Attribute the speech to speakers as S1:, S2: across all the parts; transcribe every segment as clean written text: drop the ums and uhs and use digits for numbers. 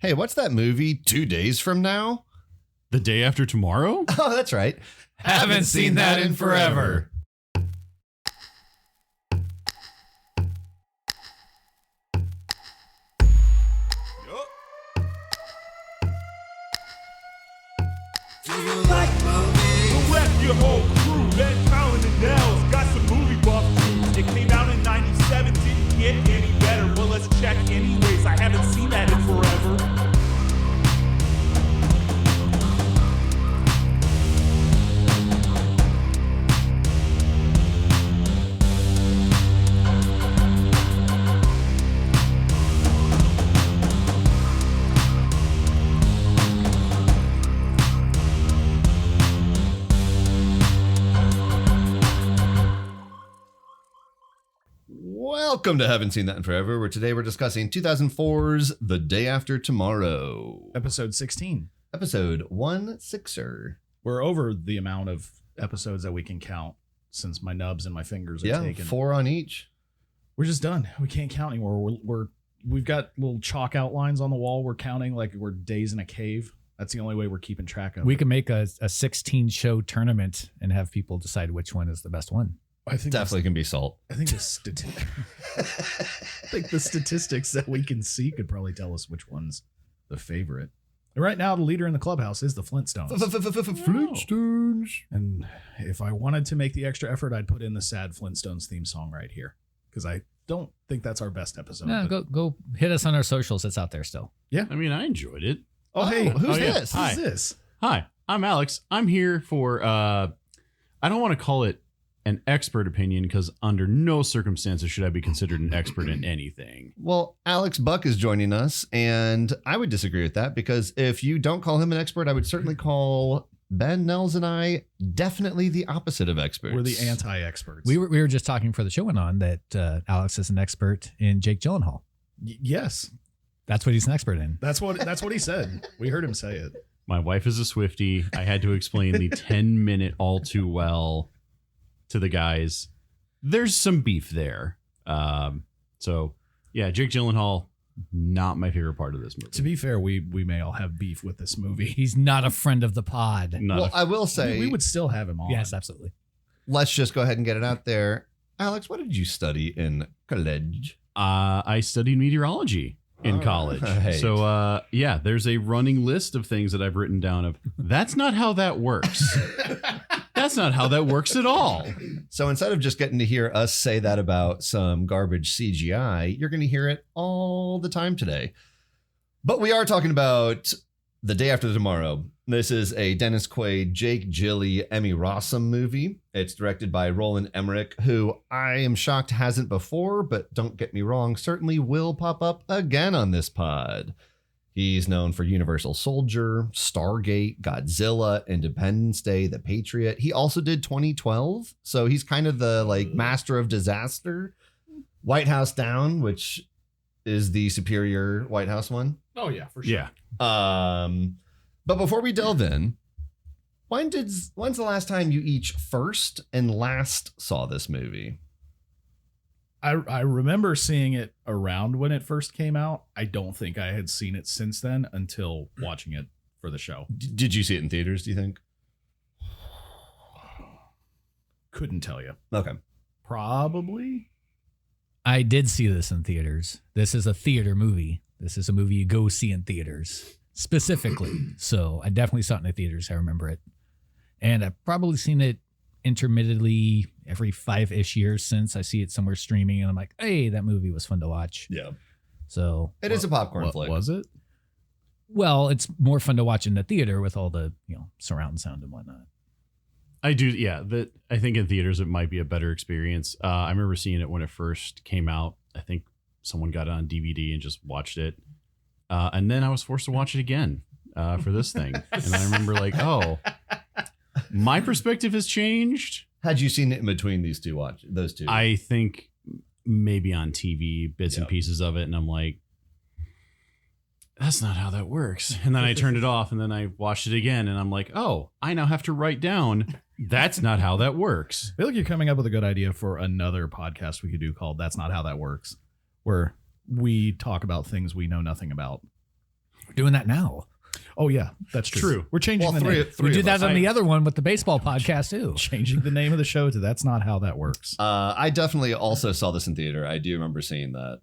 S1: Hey, what's that movie 2 days from now?
S2: The Day After Tomorrow?
S1: Oh, that's right.
S3: Haven't seen that in forever.
S4: Do you like movies?
S5: Rep your whole crew, let Colin and Nels got some movie buff tunes. It came out in 97, didn't get any better. Well, let's check anyways, I haven't seen that in forever.
S1: Welcome to Haven't Seen That in Forever, where today we're discussing 2004's The Day After Tomorrow.
S3: Episode 16.
S1: Episode 16er.
S3: We're over the amount of episodes that we can count since my nubs and my fingers are taken.
S1: 4 on each.
S3: We're just done. We can't count anymore. We've got little chalk outlines on the wall. We're counting like we're days in a cave. That's the only way we're keeping track of it.
S6: We can make a 16-show tournament and have people decide which one is the best one.
S3: I think
S1: Definitely can be salt.
S3: I think the statistics that we can see could probably tell us which one's the favorite. And right now, the leader in the clubhouse is the Flintstones.
S1: Flintstones.
S3: And if I wanted to make the extra effort, I'd put in the sad Flintstones theme song right here, because I don't think that's our best episode.
S6: No, go hit us on our socials. It's out there still.
S3: Yeah.
S2: I mean, I enjoyed it.
S3: Oh, hey,
S1: who's
S2: yeah.
S1: this?
S2: Hi.
S3: Who's this?
S2: Hi, I'm Alex. I'm here for, I don't want to call it an expert opinion because under no circumstances should I be considered an expert in anything.
S1: Well, Alex Buck is joining us, and I would disagree with that because if you don't call him an expert, I would certainly call Ben, Nels, and I definitely the opposite of experts.
S3: We're the anti-experts.
S6: We were just talking for the show went on that Alex is an expert in Jake Gyllenhaal.
S3: Yes,
S6: That's what he's an expert in.
S3: that's what he said. We heard him say it.
S2: My wife is a Swiftie. I had to explain the 10-minute all too well to the guys. There's some beef there. So yeah, Jake Gyllenhaal, not my favorite part of this movie.
S3: To be fair, we may all have beef with this movie.
S6: He's not a friend of the pod.
S1: Well, I will say,
S3: We would still have him on.
S6: Yes, absolutely.
S1: let's just go ahead and get it out there. Alex, what did you study in college?
S2: I studied meteorology in college.
S1: right.
S2: So yeah, there's a running list of things that I've written down of that's not how that works. That's not how that works at all.
S1: So instead of just getting to hear us say that about some garbage CGI, you're going to hear it all the time today. But we are talking about The Day After Tomorrow. This is a Dennis Quaid, Jake Gyllenhaal, Emmy Rossum movie. It's directed by Roland Emmerich, who I am shocked hasn't before, but don't get me wrong, certainly will pop up again on this pod. He's known for Universal Soldier, Stargate, Godzilla, Independence Day, The Patriot. He also did 2012, so he's kind of the master of disaster. White House Down, which is the superior White House one.
S3: Oh yeah, for sure.
S2: Yeah.
S1: But before we delve in, when's the last time you each first and last saw this movie?
S3: I remember seeing it around when it first came out. I don't think I had seen it since then until watching it for the show.
S1: Did you see it in theaters, do you think?
S3: Couldn't tell you.
S1: Okay.
S3: Probably.
S6: I did see this in theaters. This is a theater movie. This is a movie you go see in theaters specifically. So I definitely saw it in the theaters. I remember it. And I've probably seen it intermittently every 5-ish years since. I see it somewhere streaming and I'm like, hey, that movie was fun to watch.
S1: Yeah.
S6: So
S1: It is a popcorn flick.
S3: Was it?
S6: well, it's more fun to watch in the theater with all the, surround sound and whatnot.
S2: I do, yeah. I think in theaters it might be a better experience. I remember seeing it when it first came out. I think someone got it on DVD and just watched it. And then I was forced to watch it again for this thing. And I remember my perspective has changed.
S1: Had you seen it in between those two?
S2: I think maybe on TV, bits and pieces of it. And I'm like, that's not how that works. And then I turned it off and then I watched it again. And I'm like, oh, I now have to write down, that's not how that works.
S3: I feel like you're coming up with a good idea for another podcast we could do called That's Not How That Works, where we talk about things we know nothing about.
S6: We're doing that now.
S3: Oh yeah, that's true. We're changing the name.
S6: We did that on the other one with the baseball podcast too.
S3: Changing the name of the show to That's Not How That Works.
S1: I definitely also saw this in theater. I do remember seeing that.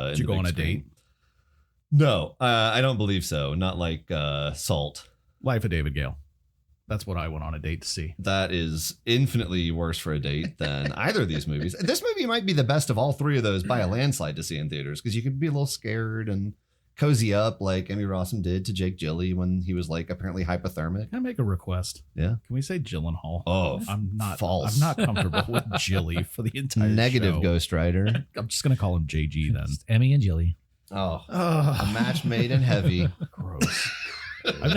S3: Did you go on a date?
S1: No, I don't believe so. Not like Salt.
S3: Life of David Gale. That's what I went on a date to see.
S1: That is infinitely worse for a date than either of these movies. This movie might be the best of all three of those by a landslide to see in theaters because you could be a little scared and cozy up like Emmy Rossum did to Jake Gyllenhaal when he was like apparently hypothermic.
S3: Can I make a request?
S1: Yeah.
S3: Can we say Gyllenhaal?
S1: Oh,
S3: I'm not
S1: false.
S3: I'm not comfortable with Jilly for the entire
S1: Negative
S3: show.
S1: Ghost Rider.
S3: I'm just gonna call him JG then.
S6: Just Emmy and Jilly.
S1: Oh, a match made in heavy.
S3: Gross. I've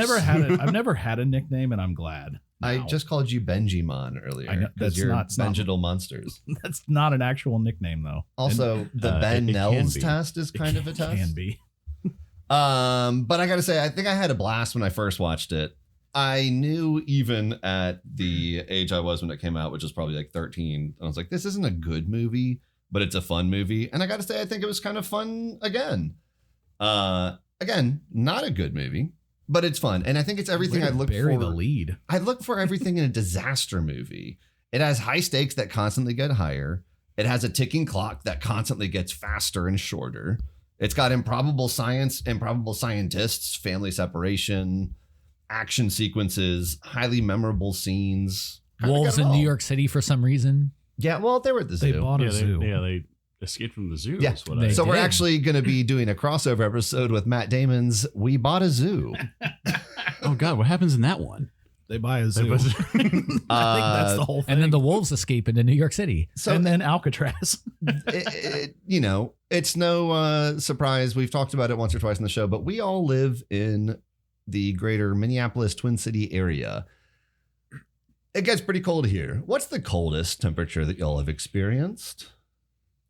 S3: never had a nickname, and I'm glad.
S1: I
S3: now.
S1: just called you Benjimon earlier.
S3: I know, that's
S1: you're
S3: not- it's not-
S1: Benjital Monsters.
S3: That's not an actual nickname though.
S1: Also, the Ben
S2: it can
S1: Nels
S2: be.
S1: test is kind of a
S3: It
S1: test.
S3: can be.
S1: But I gotta say, I think I had a blast when I first watched it. I knew even at the age I was when it came out, which was probably like 13, I was like, this isn't a good movie, but it's a fun movie. And I gotta say, I think it was kind of fun again. Again, not a good movie, but it's fun. And I think it's everything
S3: Way
S1: I
S3: to
S1: look
S3: bury
S1: for.
S3: the lead.
S1: I look for everything in a disaster movie. It has high stakes that constantly get higher. It has a ticking clock that constantly gets faster and shorter. It's got improbable science, improbable scientists, family separation, action sequences, highly memorable scenes. Kinda
S6: Wolves
S1: got it
S6: in New
S1: all.
S6: York City for some reason.
S1: Yeah, well, they were at the zoo.
S3: They bought a zoo.
S2: They escaped from the zoo.
S1: Yeah.
S2: is what
S6: They
S2: I-
S1: So we're
S6: did.
S1: actually going to be doing a crossover episode with Matt Damon's We Bought a Zoo.
S2: oh God, what happens in that one?
S3: They buy a zoo.
S2: was-
S3: I think that's the whole thing.
S6: And then the wolves escape into New York City.
S1: So
S3: and then Alcatraz.
S1: it's no surprise. We've talked about it once or twice in the show, but we all live in the greater Minneapolis Twin City area. It gets pretty cold here. What's the coldest temperature that y'all have experienced?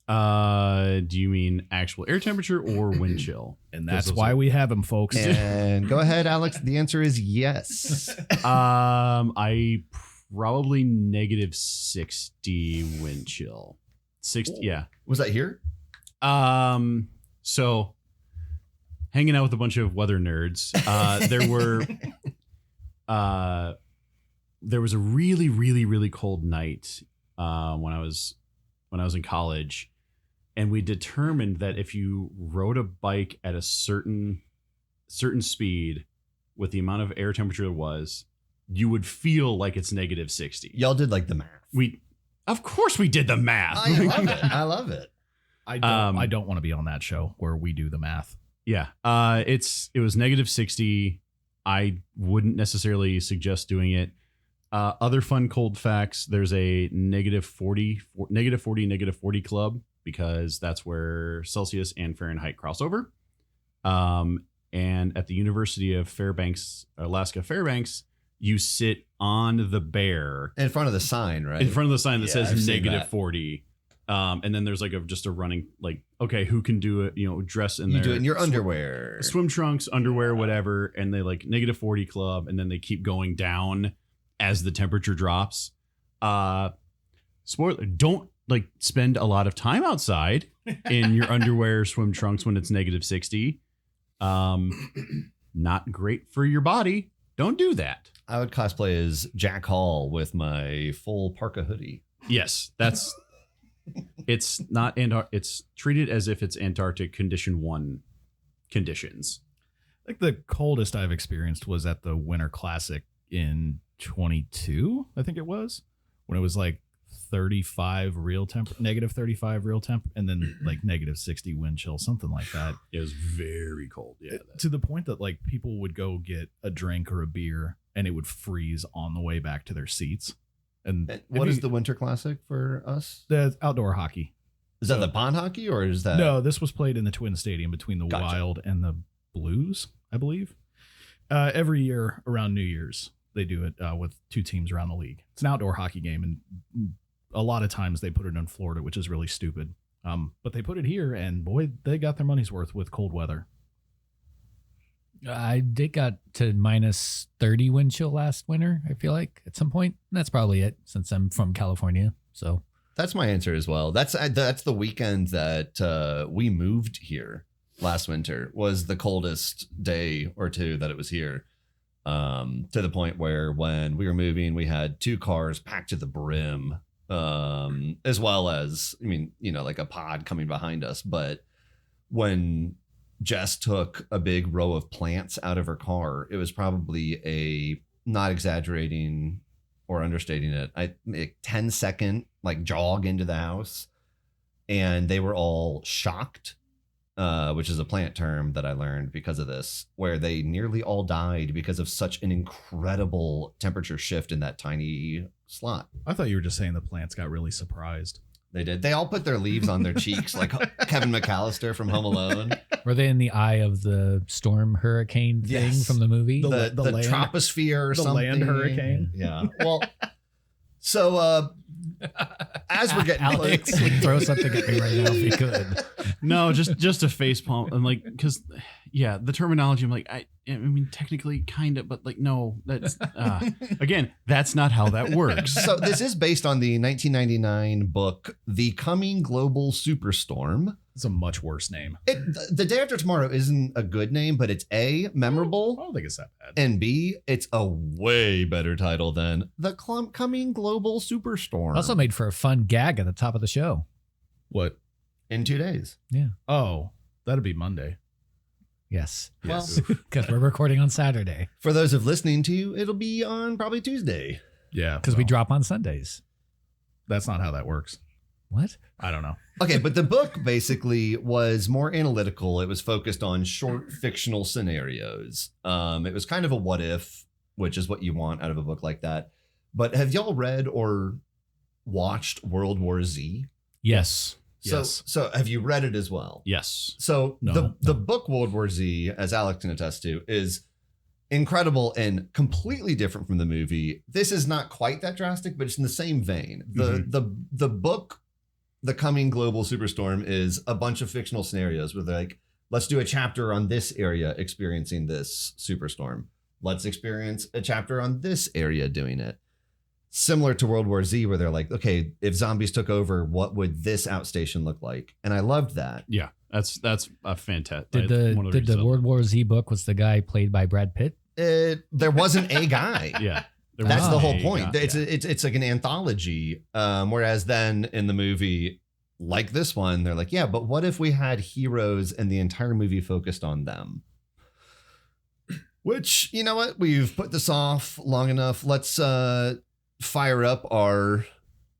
S2: Do you mean actual air temperature or wind chill?
S3: And that's why we have him, folks.
S1: And go ahead, Alex. The answer is yes.
S2: I probably -60 wind chill. 60, yeah.
S1: Was that here?
S2: So hanging out with a bunch of weather nerds, there was a really, really, really cold night when I was in college, and we determined that if you rode a bike at a certain speed with the amount of air temperature there was, you would feel like it's -60.
S1: Y'all did like the math.
S2: Of course we did the math.
S1: I love it. I love it.
S3: I don't want to be on that show where we do the math.
S2: Yeah. It was -60. I wouldn't necessarily suggest doing it. Other fun cold facts. There's a -40 club because that's where Celsius and Fahrenheit cross over. And at the University of Fairbanks, Alaska Fairbanks, you sit on the bear
S1: In front of the sign, right?
S2: in front of the sign that
S1: Yeah, I've
S2: says
S1: seen that.
S2: -40. And then there's like just a running, like, okay, who can do it? Dress in
S1: You
S2: their
S1: do it in your underwear.
S2: swim trunks, underwear, whatever. And they like -40 club. And then they keep going down as the temperature drops. Spoiler, don't like spend a lot of time outside in your underwear, swim trunks when it's -60. Not great for your body. Don't do that.
S1: I would cosplay as Jack Hall with my full parka hoodie.
S2: Yes, it's not it's treated as if it's Antarctic condition 1 conditions.
S3: I think the coldest I've experienced was at the Winter Classic in 22, I think it was, when it was like 35 real temp, -35 real temp, and then like -60 wind chill, something like that.
S2: It was very cold. Yeah.
S3: To the point that like people would go get a drink or a beer and it would freeze on the way back to their seats. And
S1: What is the Winter Classic for us?
S3: the outdoor hockey?
S1: Is that the pond hockey or is that?
S3: No, this was played in the Twin Stadium between the
S1: Gotcha.
S3: Wild and the Blues, I believe. Every year around New Year's, they do it with two teams around the league. It's an outdoor hockey game, and a lot of times they put it in Florida, which is really stupid. But they put it here, and boy, they got their money's worth with cold weather.
S6: I did got to -30 wind chill last winter, I feel like, at some point. And that's probably it, since I'm from California. So
S1: That's my answer as well. That's the weekend that we moved here. last winter was the coldest day or two that it was here. To the point where when we were moving, we had 2 cars packed to the brim, as well as, I mean, you know, like a pod coming behind us. But when Jess took a big row of plants out of her car, it was probably a, not exaggerating or understating it, a 10-second like jog into the house, and they were all shocked. Which is a plant term that I learned because of this, where they nearly all died because of such an incredible temperature shift in that tiny slot.
S3: I thought you were just saying the plants got really surprised.
S1: They did. They all put their leaves on their cheeks like Kevin McAllister from Home Alone.
S6: Were they in the eye of the storm hurricane thing
S1: Yes.
S6: from the movie?
S1: The
S3: land-
S1: troposphere or
S3: the
S1: something.
S3: land hurricane?
S1: Yeah. Well, so as we're getting
S6: Alex
S1: close,
S6: would throw something at me right now if he could.
S2: No, just a face palm. And like, because yeah, the terminology, I'm like, I mean, technically kind of, but like, no, that's again, that's not how that works.
S1: so this is based on the 1999 book, The Coming Global Superstorm.
S3: It's a much worse name.
S1: The Day After Tomorrow isn't a good name, but it's A,
S3: I
S1: memorable,
S3: don't think it's that bad.
S1: and B, it's a way better title than The Coming Global Superstorm.
S6: Also made for a fun gag at the top of the show.
S3: What?
S1: in 2 days.
S3: Oh, that'd be Monday.
S6: Yes,
S3: Yes.
S6: because we're recording on Saturday
S1: For those of listening to, it'll be on probably Tuesday.
S3: Yeah.
S6: because we
S3: well,
S6: drop on Sundays.
S3: That's not how that works.
S6: What?
S3: I don't know.
S1: Okay, but the book basically was more analytical. It was focused on short fictional scenarios. It was kind of a what if, which is what you want out of a book like that. But have y'all read or watched World War Z?
S6: Yes.
S3: Yes.
S1: So have you read it as well?
S2: Yes.
S1: So
S3: No,
S1: the book World War Z, as Alex can attest to, is incredible and completely different from the movie. This is not quite that drastic, but it's in the same vein. The book, The Coming Global Superstorm, is a bunch of fictional scenarios where they're like, let's do a chapter on this area experiencing this superstorm. Let's experience a chapter on this area doing it. Similar to World War Z, where they're like, okay, if zombies took over, what would this outstation look like? And I loved that.
S2: Yeah, that's a fantastic.
S6: Did the World War Z book, was the guy played by Brad Pitt?
S1: There wasn't a guy.
S2: Yeah,
S1: That's
S6: Wow.
S1: the whole point. It's like an anthology. Whereas then in the movie, like this one, they're like, yeah, but what if we had heroes and the entire movie focused on them? Which, you know what? We've put this off long enough. Let's fire up our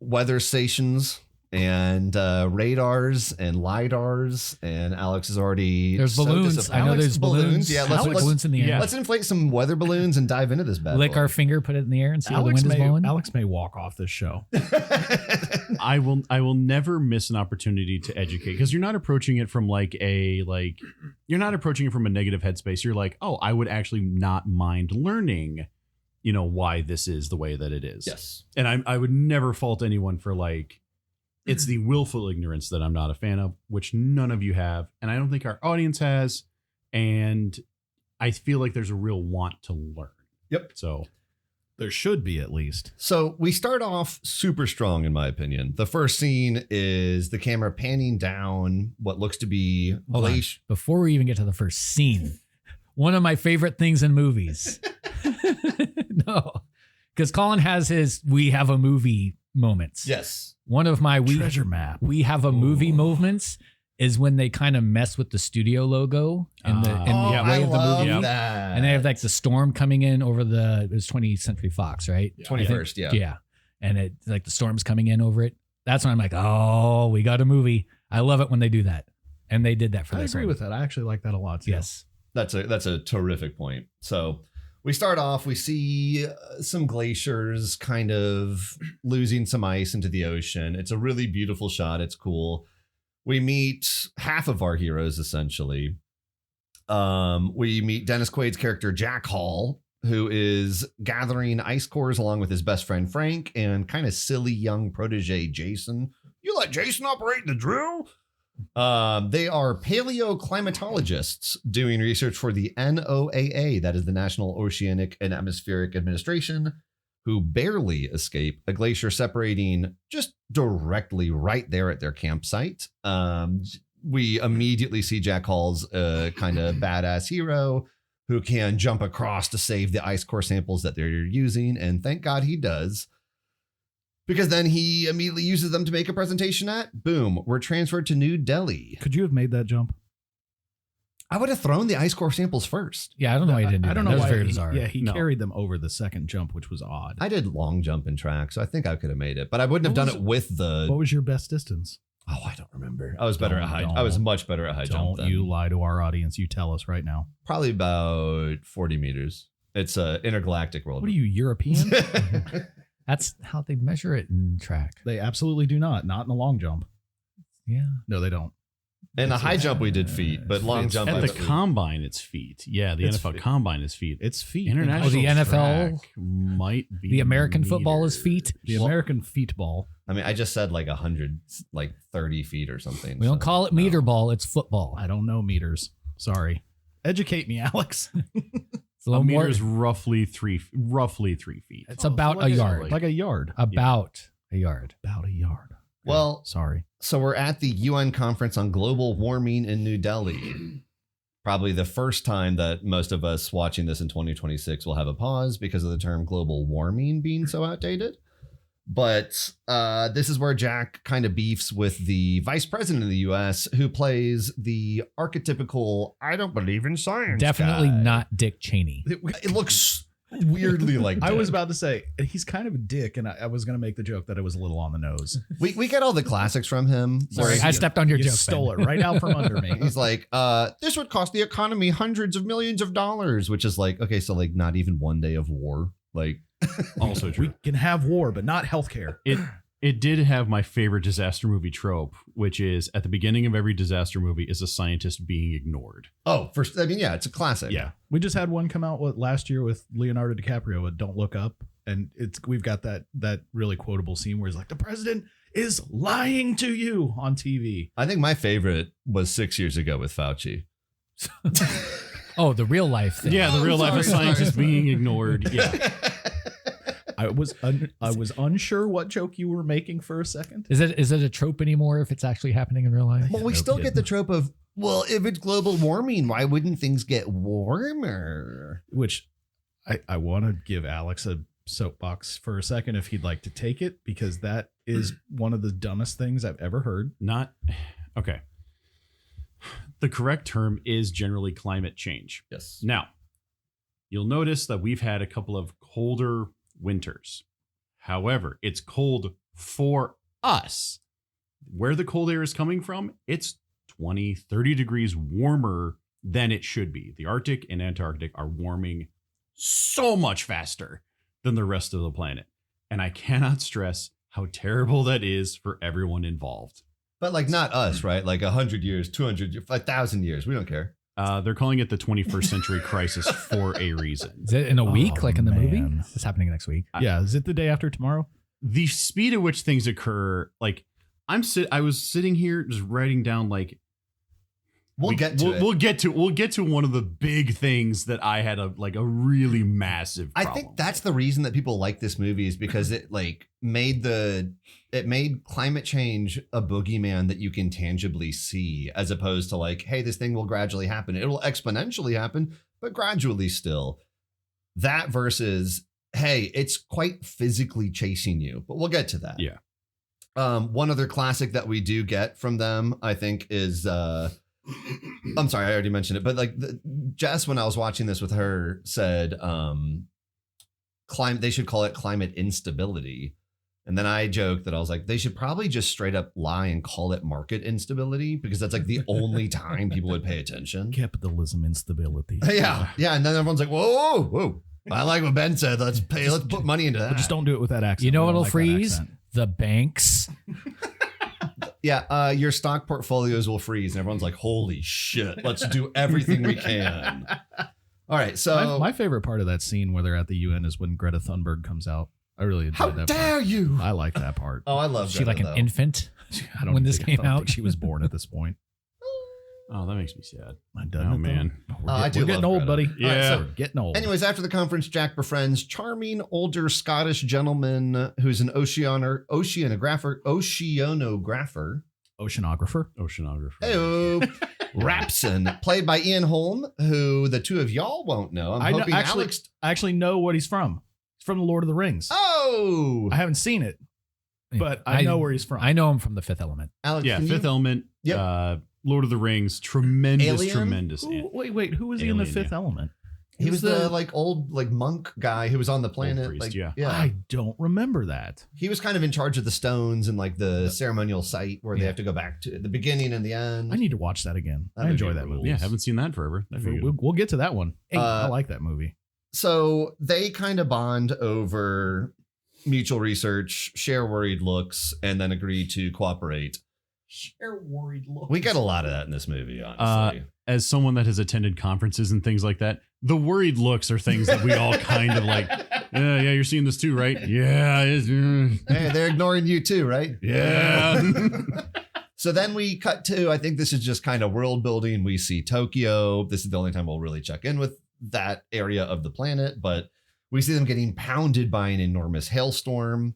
S1: weather stations and radars and lidars. And Alex is already.
S6: There's
S1: soaked us
S6: balloons.
S1: up.
S6: I know
S1: Alex,
S6: there's balloons.
S1: Yeah,
S6: Alex, balloons in the air.
S2: yeah.
S1: let's inflate some weather balloons and dive into this bad
S6: Lick
S1: boy.
S6: our finger, put it in the air, and see how the
S3: Alex
S6: wind is blowing.
S3: Alex may walk off this show.
S2: I will never miss an opportunity to educate, because you're not approaching it from you're not approaching it from a negative headspace. You're like, oh, I would actually not mind learning, why this is the way that it is.
S1: Yes.
S2: And I would never fault anyone for it's the willful ignorance that I'm not a fan of, which none of you have, and I don't think our audience has. And I feel like there's a real want to learn.
S1: Yep.
S2: So
S3: There should be, at least.
S1: So we start off super strong, in my opinion. The first scene is the camera panning down what looks to be
S6: Hold on. Before we even get to the first scene, one of my favorite things in movies. No, because Colin has his "we have a movie" moments.
S1: Yes.
S6: One of my
S3: Treasure map.
S6: we have a movie moments is when they kind of mess with the studio logo and the way of the movie.
S2: Yep.
S1: that.
S6: And they have like the storm coming in over it was 20th Century Fox, right?
S1: 21st, yeah.
S6: Yeah. And it like the storm's coming in over it. That's when I'm like, oh, we got a movie. I love it when they do that. And they did that for
S3: I
S6: this
S3: agree
S6: one.
S3: with that. I actually like that a lot, too.
S6: Yes.
S1: That's a terrific point. So we start off, we see some glaciers kind of losing some ice into the ocean. It's a really beautiful shot. It's cool. We meet half of our heroes, essentially. We meet Dennis Quaid's character, Jack Hall, who is gathering ice cores along with his best friend, Frank, and kind of silly young protege, Jason. You let Jason operate the drill? They are paleoclimatologists doing research for the NOAA, that is the National Oceanic and Atmospheric Administration, who barely escape a glacier separating just directly right there at their campsite. we immediately see Jack Hall's kind of badass hero who can jump across to save the ice core samples that they're using. And thank God he does. Because then he immediately uses them to make a presentation at. Boom, we're transferred to New Delhi.
S3: Could you have made that jump?
S1: I would have thrown the ice core samples first.
S6: Yeah, I don't know why he didn't do
S3: I don't
S6: that.
S3: know
S6: That was
S3: why.
S6: very bizarre.
S3: He carried them over the second jump, which was odd.
S1: I did long jump and track, so I think I could have made it, but I wouldn't have
S3: What
S1: done
S3: was
S1: it with the.
S3: What was your best distance?
S1: Oh, I don't remember. I was better at high.
S3: Don't-
S1: I was much better at high jump.
S3: Don't you lie to our audience. You tell us right now.
S1: Probably about 40 meters. It's a intergalactic world.
S3: What are you, European?
S6: That's how they measure it in track.
S3: They absolutely do not. Not in a long jump.
S6: Yeah.
S3: No, they don't.
S1: In the high jump we did feet, but long
S3: It's-
S1: jump
S2: At
S1: I
S2: the
S1: believe-
S2: combine, it's feet. Yeah, the
S3: It's
S2: NFL
S3: feet.
S2: combine is feet.
S3: It's feet.
S2: International
S6: Oh, the NFL?
S2: track might be
S6: The American football is feet.
S3: The American feet ball.
S1: I mean, I just said like 100, like 30 feet or something.
S6: We don't
S1: so-
S6: call it meter ball, it's football.
S3: I don't know meters. Sorry. Educate me, Alex.
S6: It's a
S2: A
S6: little
S2: meter
S6: more.
S2: is roughly 3 feet.
S6: It's about
S3: like
S6: a yard.
S3: Like a yard.
S6: About a yard.
S3: About a yard.
S1: Well,
S3: Sorry.
S1: so we're at the UN conference on global warming in New Delhi. Probably the first time that most of us watching this in 2026 will have a pause because of the term global warming being so outdated. But this is where Jack kind of beefs with the vice president of the US, who plays the archetypical, I don't believe in science.
S6: Definitely
S1: guy.
S6: not Dick Cheney.
S1: It looks weirdly like
S3: I
S1: that.
S3: was about to say, he's kind of a dick, and I was going to make the joke that it was a little on the nose.
S1: We get all the classics from him. where
S3: Sorry.
S6: I stepped on your
S3: You
S6: joke.
S3: stole it right out from under me.
S1: He's like, this would cost the economy hundreds of millions of dollars, which is like, okay, so like not even one day of war. Like,
S2: Also true.
S3: We can have war, but not healthcare.
S2: It did have my favorite disaster movie trope, which is at the beginning of every disaster movie is a scientist being ignored.
S1: oh, first, I mean, yeah, it's a classic.
S2: Yeah.
S3: We just had one come out last year with Leonardo DiCaprio with Don't Look Up, and we've got that really quotable scene where he's like, the president is lying to you on TV.
S1: I think my favorite was 6 years ago with Fauci.
S6: Oh, the real life thing.
S2: Yeah, the real life of scientists being ignored. Yeah.
S3: I was unsure what joke you were making for a second.
S6: Is it a trope anymore if it's actually happening in real life?
S1: Well, we
S3: No
S1: still
S3: kidding.
S1: get the trope of, well, if it's global warming, why wouldn't things get warmer?
S3: Which I want to give Alex a soapbox for a second if he'd like to take it, because that is one of the dumbest things I've ever heard.
S2: Not okay. The correct term is generally climate change.
S1: Yes.
S2: Now, you'll notice that we've had a couple of colder winters. However, it's cold for us. Where the cold air is coming from, it's 20, 30 degrees warmer than it should be. The Arctic and Antarctic are warming so much faster than the rest of the planet. And I cannot stress how terrible that is for everyone involved.
S1: But like not us, right? Like 100 years, 200 years, 1,000 years. We don't care.
S2: They're calling it the 21st century crisis for a reason.
S6: Is it in a week,
S3: Oh,
S6: like in the movie?
S3: man.
S6: It's happening next week.
S3: Yeah, is it the day after tomorrow?
S2: The speed at which things occur, like I was sitting here just writing down like
S1: We'll get to it.
S2: We'll get to one of the big things that I had a really massive
S1: I
S2: problem
S1: think that's the reason that people like this movie is because it like made climate change a boogeyman that you can tangibly see, as opposed to like, hey, this thing will gradually happen. It will exponentially happen, but gradually still. That versus, hey, it's quite physically chasing you, but we'll get to that.
S2: Yeah.
S1: One other classic that we do get from them, I think, is I'm sorry, I already mentioned it, but like Jess, when I was watching this with her, said they should call it climate instability. And then I joked that I was like, they should probably just straight up lie and call it market instability, because that's like the only time people would pay attention.
S3: Capitalism instability.
S1: Yeah. Yeah. And then everyone's like, whoa, whoa. I like what Ben said. Let's put money into that.
S3: But just don't do it with that accent.
S6: You know
S3: We don't
S6: what'll
S3: like that
S6: freeze?
S3: accent.
S6: The banks.
S1: Yeah, your stock portfolios will freeze, and everyone's like, "Holy shit! Let's do everything we can." All right, so
S3: My favorite part of that scene where they're at the UN is when Greta Thunberg comes out. I really
S1: how
S3: enjoyed that
S1: dare
S3: part.
S1: you?
S3: I like that part.
S1: Oh, I love
S6: Is she like
S1: Greta,
S6: an
S1: though.
S6: infant
S3: I don't
S6: when
S3: even
S6: this
S3: think-
S6: came
S3: I don't
S6: out?
S3: think she was born at this point.
S2: Oh, that makes me sad.
S3: Doesn't
S2: Oh,
S3: it, though?
S2: man.
S1: I do
S3: We're getting
S1: love
S3: old,
S1: Greta.
S3: buddy.
S2: Yeah.
S1: All right, so
S3: We're getting old.
S1: anyways, after the conference, Jack befriends charming older Scottish gentleman who's an oceanographer.
S3: Oceanographer.
S1: Hey, Rapson, played by Ian Holm, who the two of y'all won't know. I'm hoping Alex.
S3: I actually know what he's from. He's from The Lord of the Rings.
S1: Oh,
S3: I haven't seen it, but I know where he's from.
S6: I know him from The Fifth Element.
S1: Alex.
S2: Yeah, Fifth Element.
S1: Yep.
S2: Lord of the Rings. Tremendous,
S1: Alien?
S2: tremendous.
S3: Wait. Who was he in The
S2: Alien,
S3: Fifth
S2: yeah.
S3: Element?
S1: He was the like old like monk guy who was on the planet.
S2: priest,
S1: like,
S2: yeah.
S3: I don't remember that.
S1: He was kind of in charge of the stones and like the ceremonial site where they have to go back to the beginning and the end.
S3: I need to watch that again.
S1: That
S3: I enjoy
S1: movie
S3: that
S1: rules.
S3: movie.
S2: Yeah, haven't seen that forever. That'd be good.
S3: We'll get to that one. Hey, I
S1: Uh,
S3: like that movie.
S1: So they kind of bond over mutual research, share worried looks, and then agree to cooperate.
S3: Share worried look.
S1: We get a lot of that in this movie, honestly.
S2: As someone that has attended conferences and things like that, the worried looks are things that we all kind of like. Yeah, you're seeing this too, right? Yeah,
S1: Hey, they're ignoring you too, right?
S2: yeah.
S1: So then we cut to, I think this is just kind of world building. We see Tokyo. This is the only time we'll really check in with that area of the planet, but we see them getting pounded by an enormous hailstorm.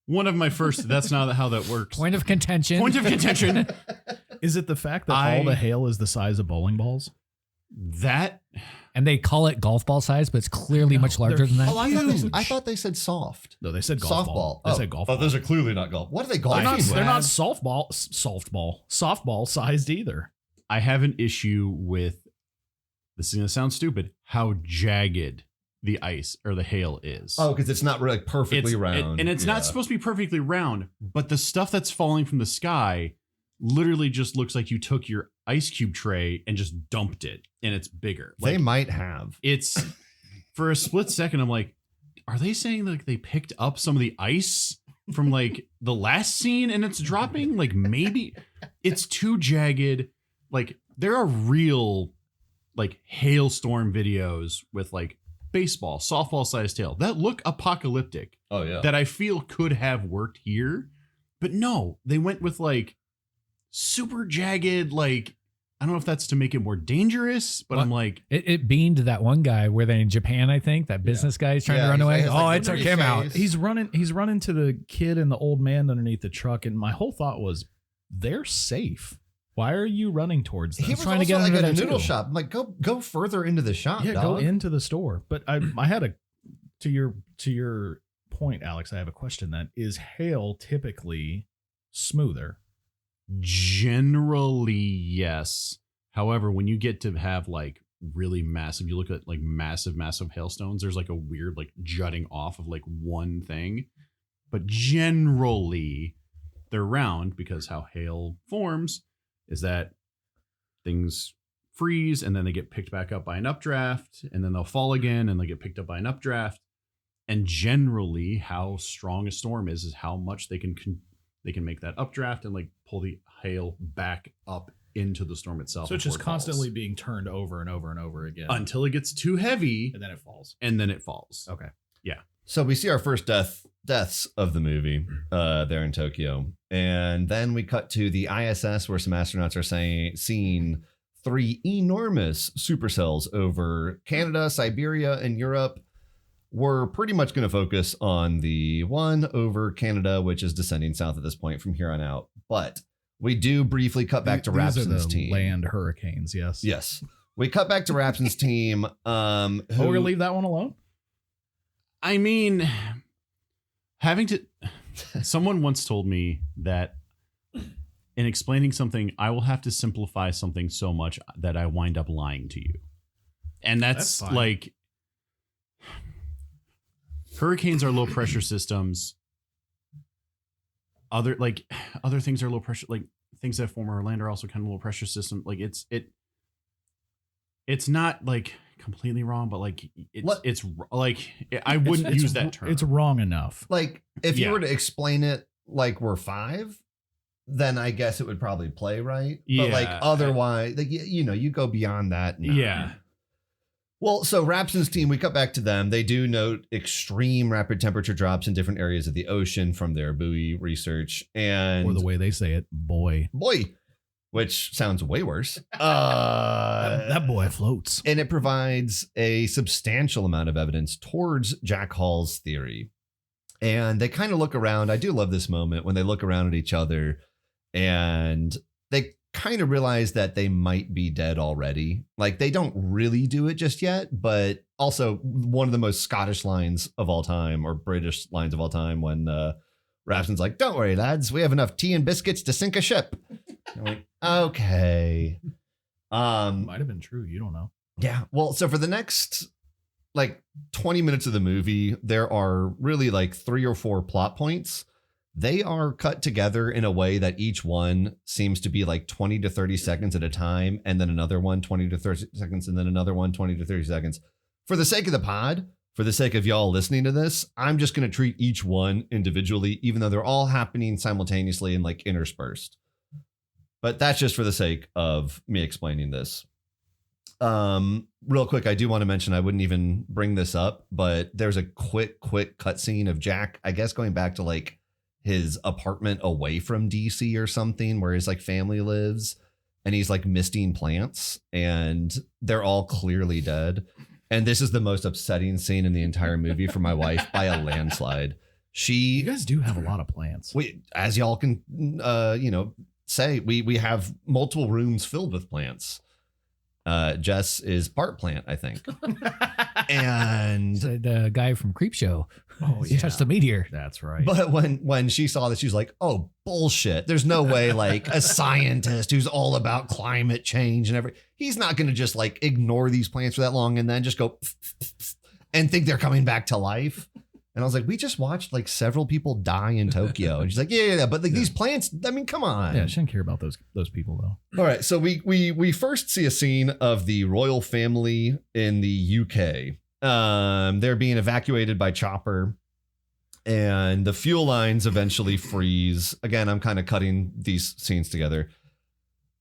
S2: One of my first. That's not how that works.
S6: Point of contention.
S2: Point of contention.
S3: Is it the fact that all the hail is the size of bowling balls?
S2: That
S6: And they call it golf ball size, but it's clearly much larger than that.
S1: Oh, I thought they said soft.
S3: No, they said golf ball.
S1: Softball.
S3: They said golf ball.
S1: those are clearly not golf. What are they
S3: They're
S1: golfing
S3: not,
S1: with?
S3: they're not softball sized either.
S2: I have an issue with. This is gonna sound stupid. How jagged the ice or the hail is.
S1: Oh, because it's not really perfectly
S2: It's-
S1: round.
S2: and it's
S1: Yeah.
S2: not supposed to be perfectly round, but the stuff that's falling from the sky literally just looks like you took your ice cube tray and just dumped it, and it's bigger.
S1: They
S2: Like,
S1: might have.
S2: it's for a split second, I'm like, are they saying like they picked up some of the ice from like the last scene and it's dropping? Like maybe it's too jagged. Like there are real like hailstorm videos with like baseball, softball sized hail that look apocalyptic
S1: Oh, yeah.
S2: that I feel could have worked here. But no, they went with like super jagged, like I don't know if that's to make it more dangerous, but I'm like,
S6: It beamed that one guy where they in Japan, I think, that business guy is trying to run away.
S1: He's like,
S6: It took him out.
S3: He's running to the kid and the old man underneath the truck, and my whole thought was, they're safe. Why are you running towards them?
S1: He was
S6: trying to
S1: also
S6: get
S1: like
S6: under
S1: at a
S6: that
S1: noodle
S6: too.
S1: shop. I'm like, go further into the shop.
S3: Yeah,
S1: dog.
S3: go into the store. But I had to your point, Alex. I have a question. Then is hail typically smoother?
S2: generally yes. However, when you get to have like really massive, you look at like massive hailstones, there's like a weird like jutting off of like one thing. But generally they're round because how hail forms is that things freeze and then they get picked back up by an updraft and then they'll fall again and they get picked up by an updraft. And generally how strong a storm is how much they can make that updraft and like pull the hail back up into the storm itself.
S3: So it's
S2: before
S3: just
S2: it falls.
S3: constantly being turned over and over and over again
S2: Until it gets too heavy
S3: and then it falls.
S2: and then it falls.
S3: Okay.
S1: So we see our first deaths of the movie there in Tokyo. And then we cut to the ISS where some astronauts are seeing 3 enormous supercells over Canada, Siberia, and Europe. We're pretty much going to focus on the one over Canada, which is descending south at this point from here on out. But we do briefly cut back to
S3: These are
S1: Rapson's
S3: the
S1: team.
S3: land hurricanes, yes.
S1: Yes. We cut back to Rapson's team.
S3: Oh, we're going to leave that one alone?
S2: I mean, having to. Someone once told me that in explaining something, I will have to simplify something so much that I wind up lying to you. And that's
S3: fine.
S2: like. Hurricanes are low pressure systems. Other things are low pressure, like things that form our land are also kind of low pressure system. Like it's not like completely wrong, but like it's like I wouldn't use that term.
S3: It's wrong enough.
S1: Like, if you
S2: Yeah.
S1: were to explain it like we're 5, then I guess it would probably play right. But like
S2: Yeah.
S1: otherwise, like, you go beyond that. No.
S2: Yeah.
S1: Well, so Rapson's team, we cut back to them. They do note extreme rapid temperature drops in different areas of the ocean from their buoy research. And
S3: Or the way they say it, boy.
S1: which sounds way worse.
S3: That boy floats.
S1: And it provides a substantial amount of evidence towards Jack Hall's theory. And they kind of look around. I do love this moment when they look around at each other and they kind of realize that they might be dead already. Like, they don't really do it just yet, but also one of the most Scottish lines of all time, or British lines of all time, when Rafson's like, "Don't worry, lads, we have enough tea and biscuits to sink a ship." I'm like, okay.
S3: Might have been true. You don't know.
S1: Yeah. Well, so for the next like 20 minutes of the movie, there are really like 3 or 4 plot points. They are cut together in a way that each one seems to be like 20 to 30 seconds at a time, and then another one 20 to 30 seconds, and then another one 20 to 30 seconds. For the sake of the pod, for the sake of y'all listening to this, I'm just going to treat each one individually, even though they're all happening simultaneously and like interspersed. But that's just for the sake of me explaining this. Real quick, I do want to mention, I wouldn't even bring this up, but there's a quick cutscene of Jack, I guess, going back to like his apartment away from DC or something, where his like family lives, and he's like misting plants and they're all clearly dead. And this is the most upsetting scene in the entire movie for my wife by a landslide.
S3: You guys do have a lot of plants.
S1: As y'all can, say, we have multiple rooms filled with plants. Jess is part plant, I think. And
S6: the guy from Creepshow.
S3: Oh,
S6: He touched the meteor.
S3: That's right.
S1: but when she saw this, she's like, "Oh, bullshit. There's no way like a scientist who's all about climate change and everything, he's not going to just like ignore these plants for that long and then just go and think they're coming back to life." And I was like, "We just watched like several people die in Tokyo." And she's like, yeah, but like these plants, I mean, come on.
S3: Yeah, I shouldn't care about those people though.
S1: All right, so we first see a scene of the royal family in the UK. They're being evacuated by chopper, and the fuel lines eventually freeze. Again, I'm kind of cutting these scenes together.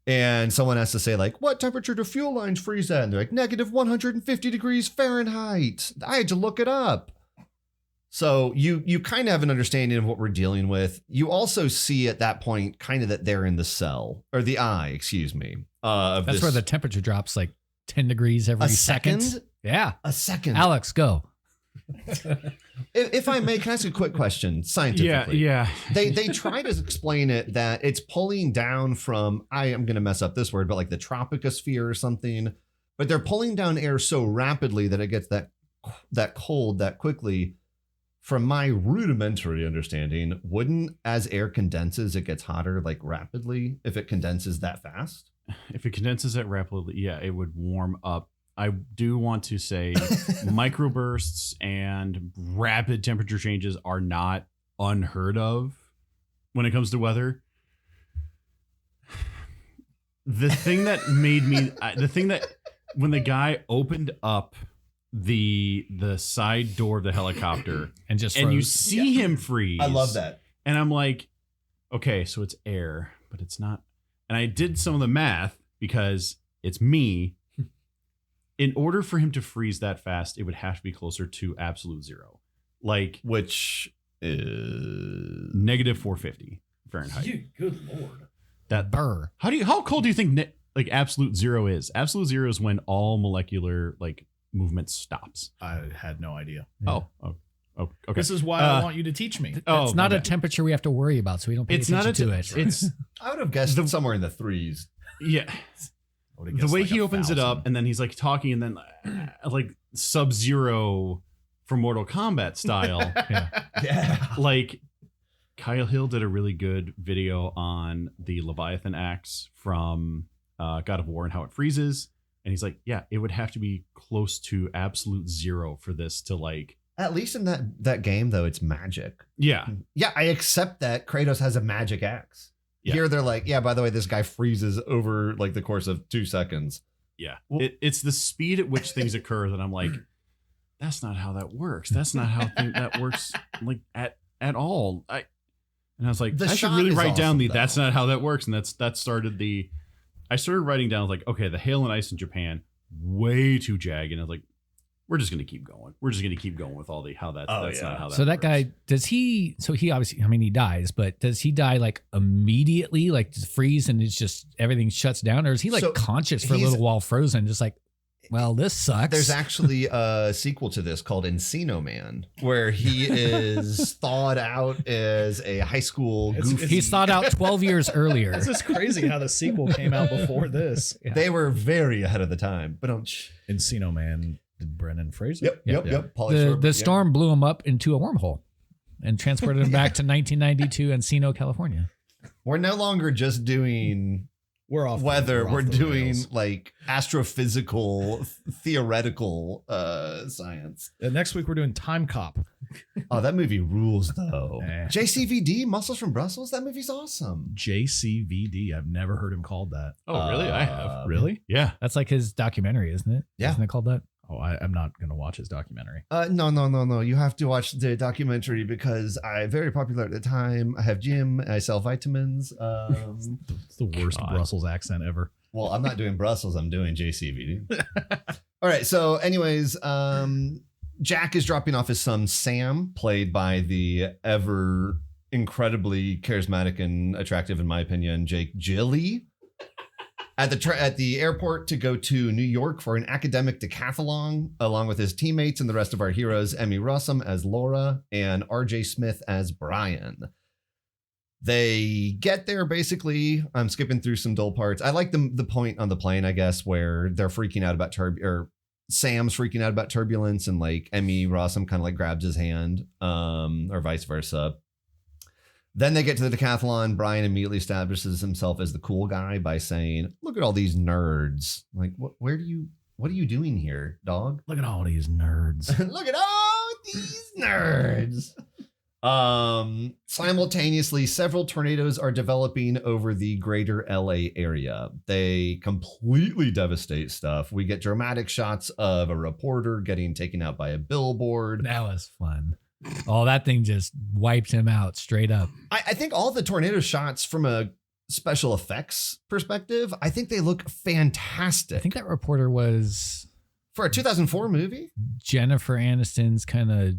S1: And someone has to say, like, "What temperature do fuel lines freeze at?" And they're like, negative 150 degrees Fahrenheit. I had to look it up. So you kind of have an understanding of what we're dealing with. You also see at that point kind of that they're in the cell, or the eye, excuse me.
S6: That's where the temperature drops like 10 degrees every second. Yeah.
S1: A second.
S6: Alex, go.
S1: If I may, can I ask a quick question scientifically?
S2: Yeah.
S1: They try to explain it that it's pulling down from, I am going to mess up this word, but like the troposphere or something. But they're pulling down air so rapidly that it gets that cold that quickly. From my rudimentary understanding, wouldn't, as air condenses, it gets hotter like rapidly if it condenses that fast?
S2: If it condenses that rapidly, yeah, it would warm up. I do want to say microbursts and rapid temperature changes are not unheard of when it comes to weather. The thing that made me, when the guy opened up the side door of the helicopter
S6: And just
S2: and you
S6: froze.
S2: see him freeze.
S1: I love that.
S2: And I'm like, okay, so it's air, but it's not. And I did some of the math because it's me. In order for him to freeze that fast, it would have to be closer to absolute zero. Like,
S1: Which is
S2: negative 450 Fahrenheit.
S3: Good Lord.
S2: That
S6: Burr.
S2: how cold do you think like absolute zero is? Absolute zero is when all molecular like movement stops.
S3: I had no idea.
S2: Oh, okay.
S3: This is why I want you to teach me.
S6: It's
S2: my
S6: not a
S2: bad.
S6: temperature we have to worry about, so we don't pay
S2: It's
S6: attention
S2: not
S6: to it.
S2: It's
S1: I would have guessed somewhere in the 3s.
S2: yeah. The way he opens it up and then he's like talking and then like Sub-Zero from Mortal Kombat style.
S1: Yeah.
S2: Like Kyle Hill did a really good video on the Leviathan axe from God of War and how it freezes. And he's like, yeah, it would have to be close to absolute zero for this to like.
S1: At least in that game, though, it's magic.
S2: Yeah.
S1: Yeah, I accept that Kratos has a magic axe.
S2: Yeah.
S1: Here they're like, yeah, by the way, this guy freezes over like the course of 2 seconds.
S2: Yeah.
S1: Well-
S2: It's the speed at which things occur that I'm like, that's not how that works. That's not how that works like at all. And I was like,
S1: The
S2: I should
S1: shot
S2: really
S1: is
S2: write down
S1: awesome,
S2: that's
S1: though.
S2: not how that works. And I started writing down like, okay, the hail and ice in Japan, way too jagged. And I was like, we're just going to keep going. We're just going to keep going with all that's not how that
S6: So that
S2: works.
S6: guy, he obviously, I mean, he dies, but does he die like immediately, like just freeze and it's just everything shuts down? Or is he like
S1: So
S6: conscious for a
S1: he's-
S6: little while frozen, just like, well, this sucks.
S1: There's actually a sequel to this called Encino Man, where he is thawed out as a high school goofy.
S6: He's thought out 12 years earlier.
S3: It's just crazy how the sequel came out before this.
S1: They were very ahead of the time. But
S3: Encino Man, did Brendan Fraser?
S1: Yep.
S6: The storm blew him up into a wormhole and transported him back to 1992 Encino, California.
S1: We're no longer just doing
S3: We're off.
S1: weather. We're
S3: the
S1: doing
S3: rails.
S1: like astrophysical, theoretical science.
S3: Next week we're doing Time Cop.
S1: Oh, that movie rules though.
S3: Eh.
S1: JCVD, Muscles from Brussels. That movie's awesome.
S3: JCVD. I've never heard him called that.
S2: Oh, really? I have.
S3: Really?
S2: Yeah.
S6: That's like his documentary, isn't it?
S1: Yeah.
S6: Isn't it called that?
S3: Oh, I'm not going to watch his documentary.
S1: No. You have to watch the documentary because I'm very popular at the time. I have gym. I sell vitamins.
S3: It's the worst
S2: God.
S3: Brussels accent ever.
S1: Well, I'm not doing Brussels. I'm doing JCVD. All right. So, anyways, Jack is dropping off his son Sam, played by the ever incredibly charismatic and attractive, in my opinion, Jake Gyllenhaal, at the airport to go to New York for an academic decathlon, along with his teammates and the rest of our heroes, Emmy Rossum as Laura and R.J. Smith as Brian. They get there basically. I'm skipping through some dull parts. I like the point on the plane, I guess, where they're freaking out about Sam's freaking out about turbulence, and like Emmy Rossum kind of like grabs his hand, or vice versa. Then they get to the decathlon. Brian immediately establishes himself as the cool guy by saying, "Look at all these nerds! Like, what are you doing here, dog?
S3: Look at all these nerds.
S1: Look at all these nerds!" Simultaneously, several tornadoes are developing over the greater LA area. They completely devastate stuff. We get dramatic shots of a reporter getting taken out by a billboard.
S6: That was fun. Oh, that thing just wiped him out straight up.
S1: I think all the tornado shots from a special effects perspective, I think they look fantastic.
S6: I think that reporter was
S1: For a 2004 movie?
S6: Jennifer Aniston's kind of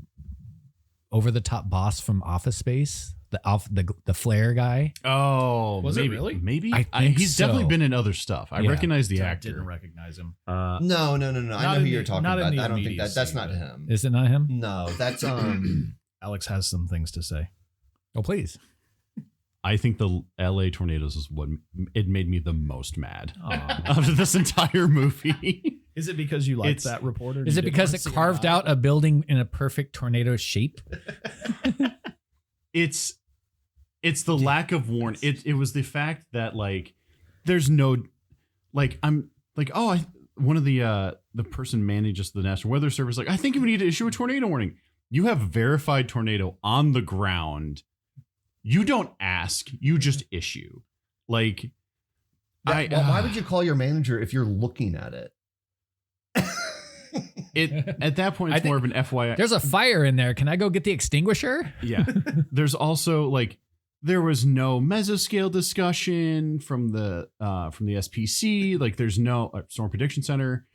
S6: over the top boss from Office Space, the flare guy.
S2: Oh,
S3: Was it
S2: maybe,
S3: really?
S2: Maybe.
S6: I think
S2: He's
S6: so.
S2: definitely been in other stuff. I
S6: Yeah.
S2: recognize the
S3: I
S2: actor.
S3: didn't recognize him.
S1: No. I know
S3: in
S1: who you're
S3: the-
S1: talking
S3: not in
S1: about.
S3: the
S1: I don't think that's
S3: immediacy,
S1: not
S3: but-
S1: him.
S6: Is it not him?
S1: No, that's
S3: Alex has some things to say.
S6: Oh, please.
S2: I think the LA tornadoes is what it made me the most mad
S6: Aw.
S2: out of this entire movie.
S3: Is it because you liked
S2: It's-
S3: that reporter?
S6: Is
S3: You
S6: it
S3: didn't
S6: because
S3: want
S6: it
S3: to see
S6: carved
S3: die?
S6: out a building in a perfect tornado shape?
S2: It's the lack of warning. It was the fact that like there's no like I'm like one of the person manages the National Weather Service like I think we need to issue a tornado warning. You have verified tornado on the ground. You don't ask, you just issue. Like
S1: why would you call your manager if you're looking at it?
S2: it at that point
S6: I
S2: it's more of
S6: think
S2: an FYI.
S6: There's a fire in there. Can I go get the extinguisher?
S2: Yeah. There's also like there was no mesoscale discussion from the SPC. Like there's no Storm Prediction Center.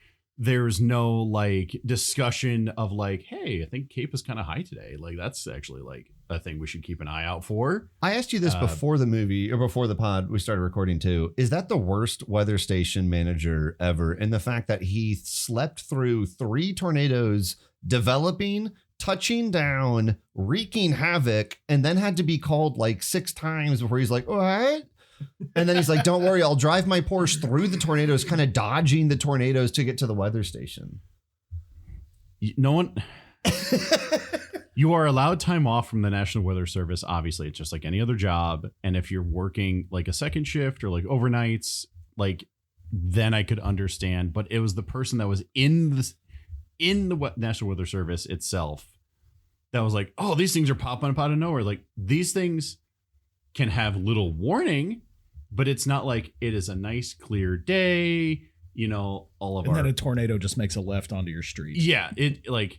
S2: There's no like discussion of like, hey, I think Cape is kind of high today. Like that's actually like a thing we should keep an eye out for.
S1: I asked you this before the movie or before the pod we started recording too. Is that the worst weather station manager ever? In the fact that he slept through 3 tornadoes developing, touching down, wreaking havoc, and then had to be called like 6 times before he's like, what? And then he's like, don't worry, I'll drive my Porsche through the tornadoes, kind of dodging the tornadoes to get to the weather station.
S2: No one. You are allowed time off from the National Weather Service. Obviously, it's just like any other job. And if you're working like a second shift or like overnights, like then I could understand. But it was the person that was in the National Weather Service itself that was like, oh, these things are popping up out of nowhere. Like these things can have little warning, but it's not like it is a nice clear day. You know, all of
S3: And
S2: our
S3: then a tornado just makes a left onto your street.
S2: yeah, it like.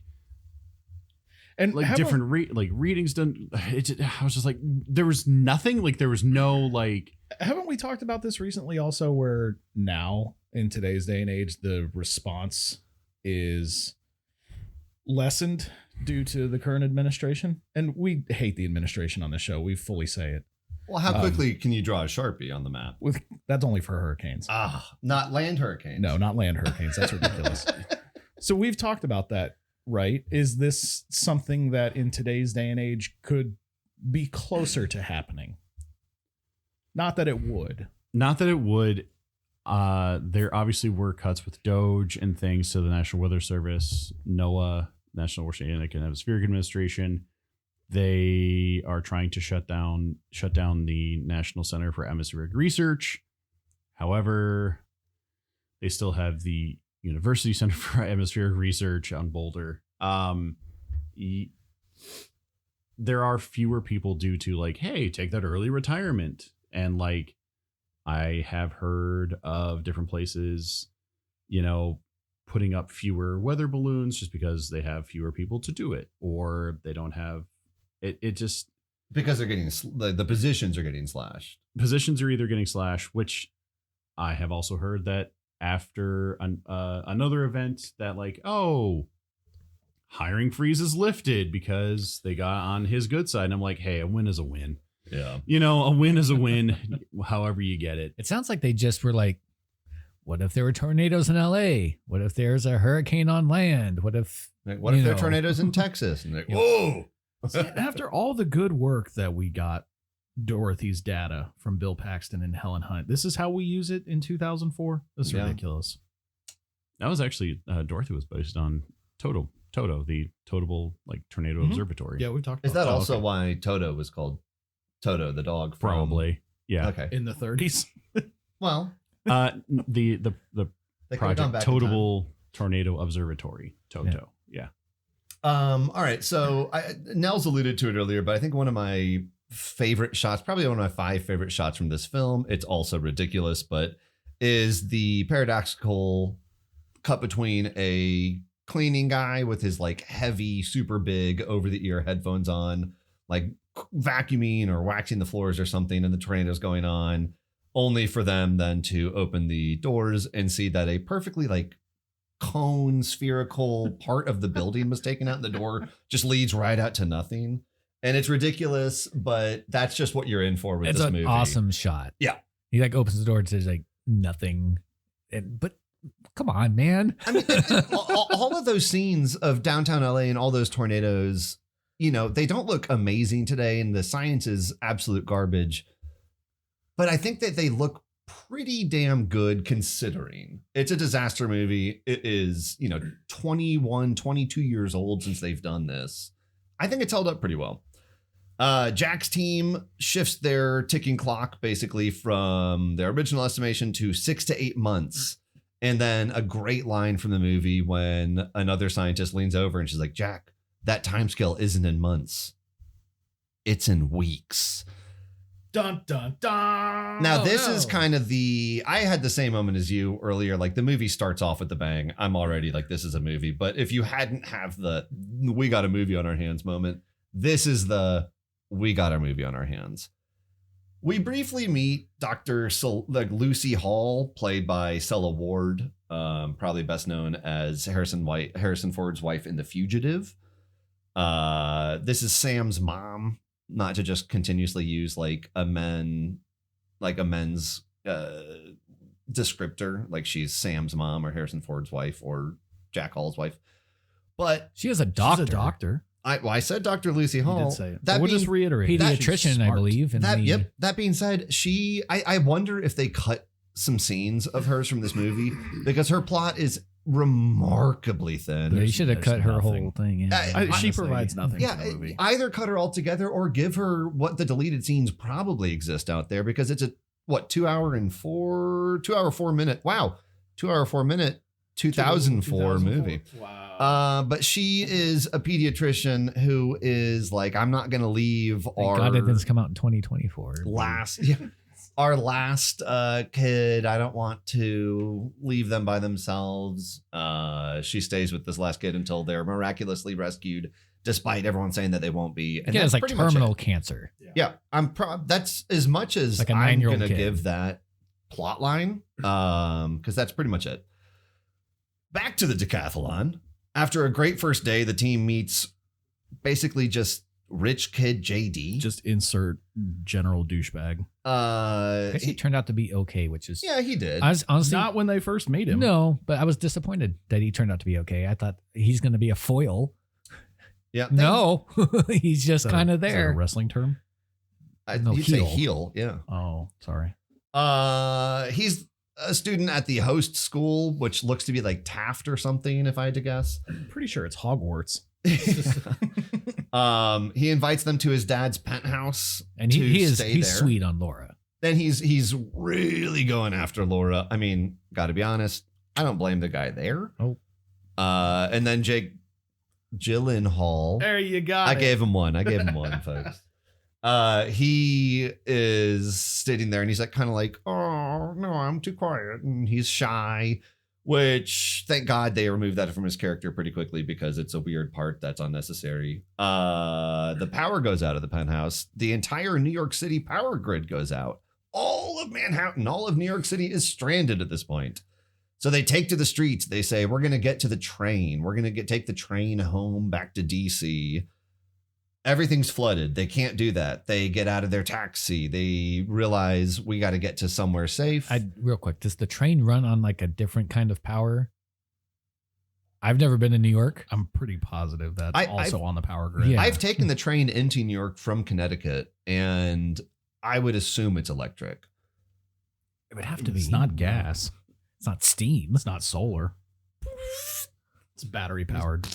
S3: And
S2: Like
S3: how
S2: different readings done. I was just like, there was nothing. Like there was no like.
S3: haven't we talked about this recently also where now in today's day and age the response is lessened due to the current administration? And we hate the administration on the show. We fully say it.
S1: Well, how quickly can you draw a Sharpie on the map?
S3: That's only for hurricanes.
S1: Not land hurricanes.
S3: No, not land hurricanes. That's ridiculous. So we've talked about that, right? Is this something that in today's day and age could be closer to happening? Not that it would.
S2: Not that it would. There obviously were cuts with Doge and things to the National Weather Service, NOAA, National Oceanic and Atmospheric Administration. They are trying to shut down the National Center for Atmospheric Research. However, they still have the University Center for Atmospheric Research on Boulder. There are fewer people due to like, hey, take that early retirement. And like, I have heard of different places, putting up fewer weather balloons just because they have fewer people to do it, or they don't have it. It just
S1: because they're getting the positions are getting slashed.
S2: Positions are either getting slashed, which I have also heard that after another event that like, oh, hiring freeze is lifted because they got on his good side. And I'm like, hey, a win is a win.
S1: Yeah.
S2: A win is a win, however you get it.
S6: It sounds like they just were like, what if there were tornadoes in LA? What if there's a hurricane on land? What if
S1: there are tornadoes in Texas? And whoa.
S3: After all the good work that we got Dorothy's data from Bill Paxton and Helen Hunt, this is how we use it in 2004? That's ridiculous.
S2: That was actually, Dorothy was based on Toto, the Totable like tornado observatory.
S3: Yeah, we talked about
S1: Is that also why Toto was called Toto the dog?
S2: Probably. Yeah.
S1: Okay.
S3: in the 30s?
S1: Well,
S2: The
S1: they could have gone
S2: project
S1: back in time.
S2: Totable Tornado Observatory, Toto. Yeah.
S1: All right. So Nels alluded to it earlier, but I think one of my favorite shots, probably one of my 5 favorite shots from this film, it's also ridiculous, but is the paradoxical cut between a cleaning guy with his like heavy, super big over the ear headphones on, like vacuuming or waxing the floors or something, and the tornado's going on, only for them then to open the doors and see that a perfectly like cone spherical part of the building was taken out, and the door just leads right out to nothing. And it's ridiculous, but that's just what you're in for with
S6: it's
S1: this
S6: an
S1: movie.
S6: awesome shot.
S1: Yeah.
S6: He like opens the door and says like nothing. But come on, man.
S1: I mean, all of those scenes of downtown LA and all those tornadoes, they don't look amazing today, and the science is absolute garbage. But I think that they look pretty damn good considering it's a disaster movie. It is, 21, 22 years old since they've done this. I think it's held up pretty well. Jack's team shifts their ticking clock basically from their original estimation to 6 to 8 months. And then a great line from the movie when another scientist leans over and she's like, Jack, that time scale isn't in months. It's in weeks.
S3: Dun, dun, dun.
S1: Now, this is kind of I had the same moment as you earlier. Like the movie starts off with the bang. I'm already like, this is a movie. But if you hadn't have the, we got a movie on our hands moment, this is the, we got our movie on our hands. We briefly meet Dr. Lucy Hall, played by Sella Ward, probably best known as Harrison Ford's wife in The Fugitive. This is Sam's mom. Not to just continuously use like a men's descriptor, like she's Sam's mom or Harrison Ford's wife or Jack Hall's wife. But
S6: she is a doctor.
S3: She's a doctor.
S1: I said Dr. Lucy Hall.
S3: You did say it. We'll just reiterate.
S6: Pediatrician, I believe.
S1: That being said, I wonder if they cut some scenes of hers from this movie because her plot is remarkably thin.
S6: Yeah, you should have cut her whole thing. Yeah,
S3: she provides nothing.
S1: Yeah,
S3: for the movie.
S1: Either cut her altogether or give her what the deleted scenes probably exist out there because it's a 2 hour 4 minute. Wow, 2 hour 4 minute 2004 movie.
S3: Wow.
S1: But she is a pediatrician who is like, I'm not going to leave our
S6: God, it didn't come out in 2024.
S1: Our last kid. I don't want to leave them by themselves. She stays with this last kid until they're miraculously rescued, despite everyone saying that they won't be. And
S6: yeah, it's like
S1: pretty much
S6: terminal
S1: it.
S6: cancer.
S1: Yeah, that's as much as
S6: like a
S1: I'm
S6: 9-year-old
S1: going to
S6: kid.
S1: give that plot line, because that's pretty much it. Back to the decathlon. After a great first day, the team meets basically just rich kid JD.
S3: Just insert general douchebag.
S6: I guess he turned out to be okay, which is
S1: Yeah, he did.
S6: I was honestly
S3: Not when they first made him.
S6: no, but I was disappointed that he turned out to be okay. I thought he's going to be a foil.
S1: Yeah.
S6: No, he's just kind of
S3: Is that a
S6: there.
S3: wrestling term?
S6: No,
S1: You'd say
S6: heel.
S1: heel. Yeah.
S3: Oh, sorry.
S1: He's a student at the host school, which looks to be like Taft or something, if I had to guess.
S3: I'm pretty sure it's Hogwarts.
S1: He invites them to his dad's penthouse,
S6: And
S1: to
S6: he's
S1: stay there.
S6: sweet on Laura.
S1: Then he's really going after Laura. I mean, got to be honest, I don't blame the guy there.
S6: Oh.
S1: And then Jake Gyllenhaal.
S3: There you go.
S1: I gave him one, folks. He is sitting there and he's like kind of like, oh no, I'm too quiet, and he's shy, which thank God they removed that from his character pretty quickly because it's a weird part that's unnecessary. The power goes out of the penthouse. The entire New York City power grid goes out. All of Manhattan, all of New York City is stranded at this point. So they take to the streets. They say, we're going to get to the train. We're going to take the train home back to DC. Everything's flooded. They can't do that. They get out of their taxi. They realize we got to get to somewhere safe.
S6: Real quick, does the train run on like a different kind of power? I've never been to New York.
S3: I'm pretty positive that's
S1: I've-
S3: also on the power grid.
S6: Yeah.
S1: I've taken the train into New York from Connecticut, and I would assume it's electric.
S6: It would have to be.
S3: It's not gas.
S6: It's not steam.
S3: It's not solar. It's battery powered.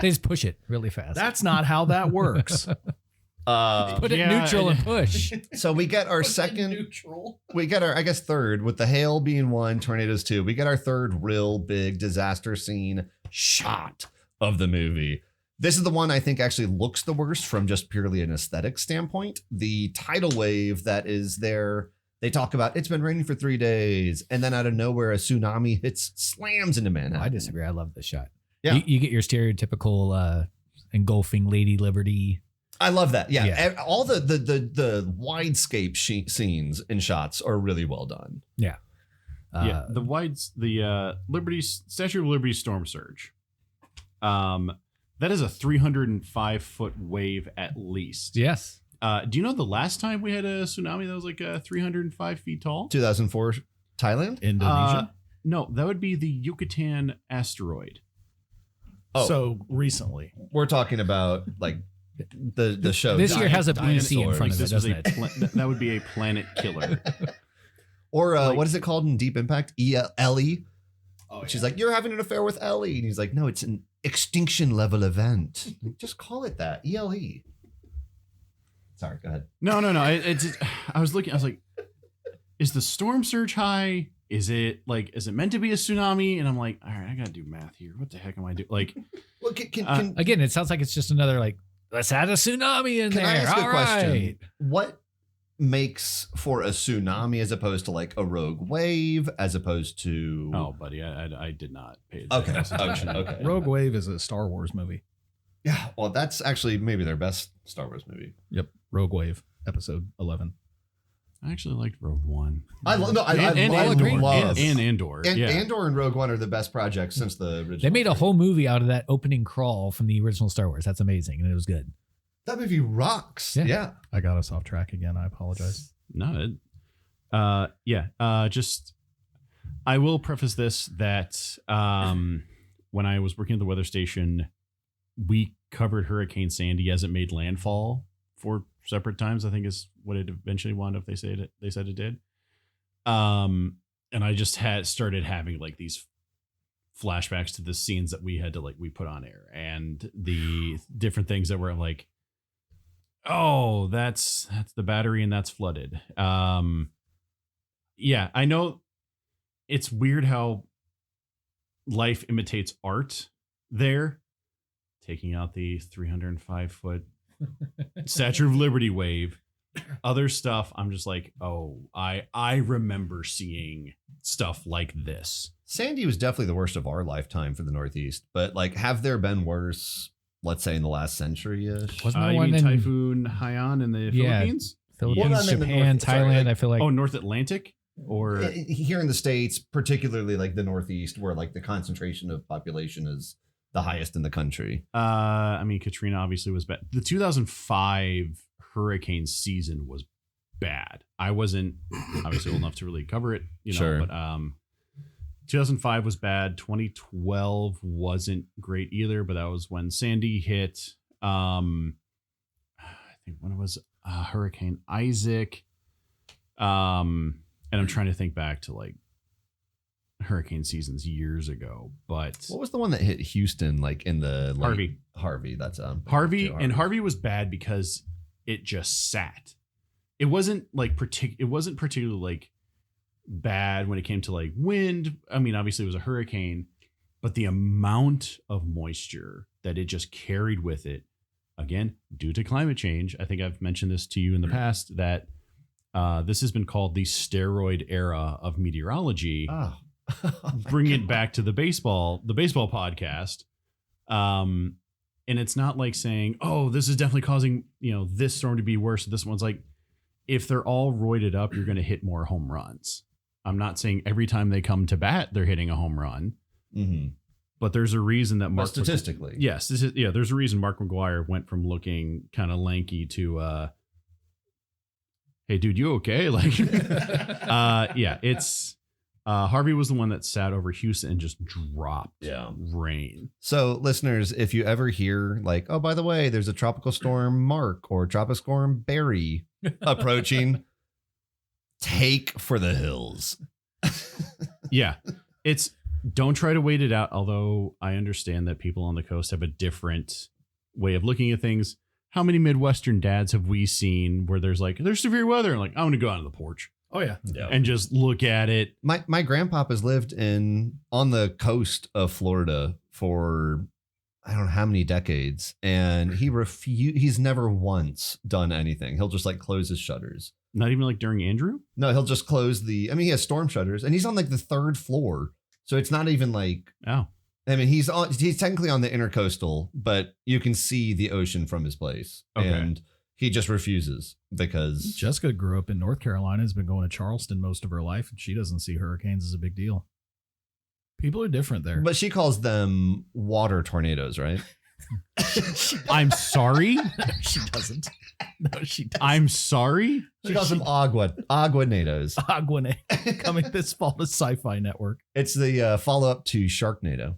S6: They just push it really fast.
S3: That's not how that works.
S6: Put it
S2: Yeah,
S6: neutral and push.
S1: So we get our second,
S3: neutral.
S1: we get our, I guess, third, with the hail being one, tornadoes two. We get our third real big disaster scene shot of the movie. This is the one I think actually looks the worst from just purely an aesthetic standpoint. The tidal wave that is there, they talk about it's been raining for 3 days, and then out of nowhere, a tsunami slams into Manhattan.
S6: I disagree. I love the shot.
S1: Yeah.
S6: You get your stereotypical engulfing Lady Liberty.
S1: I love that. Yeah.
S6: Yeah.
S1: All the widescape scenes and shots are really well done.
S6: Yeah.
S2: Yeah, the Statue of Liberty storm surge. That is a 305-foot wave at least.
S6: Yes.
S2: Do you know the last time we had a tsunami that was like 305 feet tall?
S1: 2004 Thailand.
S3: Indonesia.
S2: No, that would be the Yucatan asteroid.
S1: Oh.
S3: So recently.
S1: We're talking about like the show.
S6: This year has a blue
S1: Dinosaurs.
S6: sea in front of it,
S2: This was
S6: doesn't it?
S2: that would be a planet killer.
S1: Or
S2: Like-
S1: what is it called in Deep Impact? Ellie.
S3: Oh,
S1: She's like, you're having an affair with Ellie. And he's like, no, it's an extinction level event. Just call it that. ELE. Sorry, go ahead.
S2: No. I was looking. I was like, is the storm surge high? Is it meant to be a tsunami? And I'm like, all right, I gotta do math here. What the heck am I doing? Like,
S1: Well, can
S6: Again, it sounds like it's just another like, let's add a tsunami in
S1: Can
S6: there.
S1: I ask
S6: All
S1: a question?
S6: right.
S1: What makes for a tsunami as opposed to like a rogue wave, as opposed to
S2: oh, buddy, I did not pay
S1: Okay,
S2: attention.
S1: okay.
S3: Rogue Wave is a Star Wars movie.
S1: Yeah, well, that's actually maybe their best Star Wars movie.
S3: Yep. Rogue Wave, episode 11.
S2: I actually liked Rogue One.
S1: I love
S2: And
S1: love
S2: Andor.
S1: and
S2: Yeah.
S1: Andor and Rogue One are the best projects since the original.
S6: They made a whole movie out of that opening crawl from the original Star Wars. That's amazing. And it was good.
S1: That movie rocks.
S6: Yeah.
S1: Yeah.
S3: I got us off track again. I apologize.
S2: No. Just I will preface this that when I was working at the weather station, we covered Hurricane Sandy as it made landfall 4 separate times, I think is what it eventually wound up. They said it did. And I just started having like these flashbacks to the scenes that we had to we put on air and the different things that were like, oh, that's the battery and that's flooded. Yeah, I know it's weird how life imitates art there. Taking out the 305-foot Statue of Liberty wave. Other stuff, I'm just like, oh, I remember seeing stuff like this.
S1: Sandy was definitely the worst of our lifetime for the Northeast, but like, have there been worse, let's say in the last century-ish?
S6: Wasn't there
S2: You
S6: one
S2: mean
S6: in
S2: Typhoon Haiyan in the
S6: Yeah.
S2: Philippines?
S6: Philippines,
S1: Well, not in the
S6: Japan,
S1: North- sorry,
S6: Thailand?
S1: like-
S6: I feel like
S2: Oh, North Atlantic? Or
S1: Here in the States, particularly like the Northeast, where like the concentration of population is the highest in the country.
S2: I mean, Katrina obviously was bad. The 2005 hurricane season was bad. I wasn't obviously old enough to really cover it,
S1: Sure.
S2: but 2005 was bad. 2012 wasn't great either, but that was when Sandy hit. I think when it was Hurricane Isaac. And I'm trying to think back to like hurricane seasons years ago, but
S1: What was the one that hit Houston like in the Harvey, that's
S2: Harvey, and Harvey was bad because it just sat. It wasn't like it wasn't particularly like bad when it came to like wind. I mean, obviously it was a hurricane, but the amount of moisture that it just carried with it, again, due to climate change. I think I've mentioned this to you in the past that this has been called the steroid era of meteorology.
S1: Oh.
S2: Bring it back to the baseball podcast. And it's not like saying, oh, this is definitely causing, this storm to be worse. This one's like, if they're all roided up, you're going to hit more home runs. I'm not saying every time they come to bat, they're hitting a home run, but there's a reason that Mark
S1: statistically,
S2: there's a reason Mark McGwire went from looking kind of lanky to, hey dude, you okay? Like, it's, Harvey was the one that sat over Houston and just dropped rain.
S1: So listeners, if you ever hear like, oh, by the way, there's a tropical storm Mark or tropical storm Barry approaching, take for the hills.
S2: Yeah. Don't try to wait it out. Although I understand that people on the coast have a different way of looking at things. How many Midwestern dads have we seen where there's severe weather and like, I'm going to go out on the porch.
S3: Oh yeah.
S2: And just look at it.
S1: My grandpapa's lived on the coast of Florida for I don't know how many decades, and he's never once done anything. He'll just like close his shutters.
S2: Not even like during Andrew?
S1: No, he'll just close he has storm shutters, and he's on like the 3rd floor, so it's not even like.
S2: Oh.
S1: I mean, he's technically on the intercoastal, but you can see the ocean from his place, and he just refuses because
S3: Jessica grew up in North Carolina, has been going to Charleston most of her life, and she doesn't see hurricanes as a big deal. People are different there.
S1: But she calls them water tornadoes, right?
S2: I'm sorry?
S3: No, she doesn't. No, she doesn't.
S2: I'm sorry?
S1: She calls them aguanados.
S3: Aguanate. Coming this fall to Sci-Fi Network.
S1: It's the follow-up to Sharknado.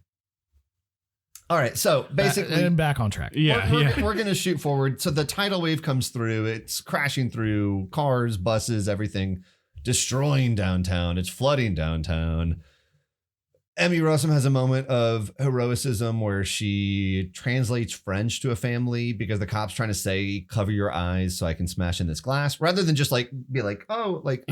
S1: All right, so basically,
S3: and back on track.
S1: We're going to shoot forward. So the tidal wave comes through. It's crashing through cars, buses, everything, destroying downtown. It's flooding downtown. Emmy Rossum has a moment of heroicism where she translates French to a family because the cop's trying to say, cover your eyes so I can smash in this glass, rather than just like be like, oh, like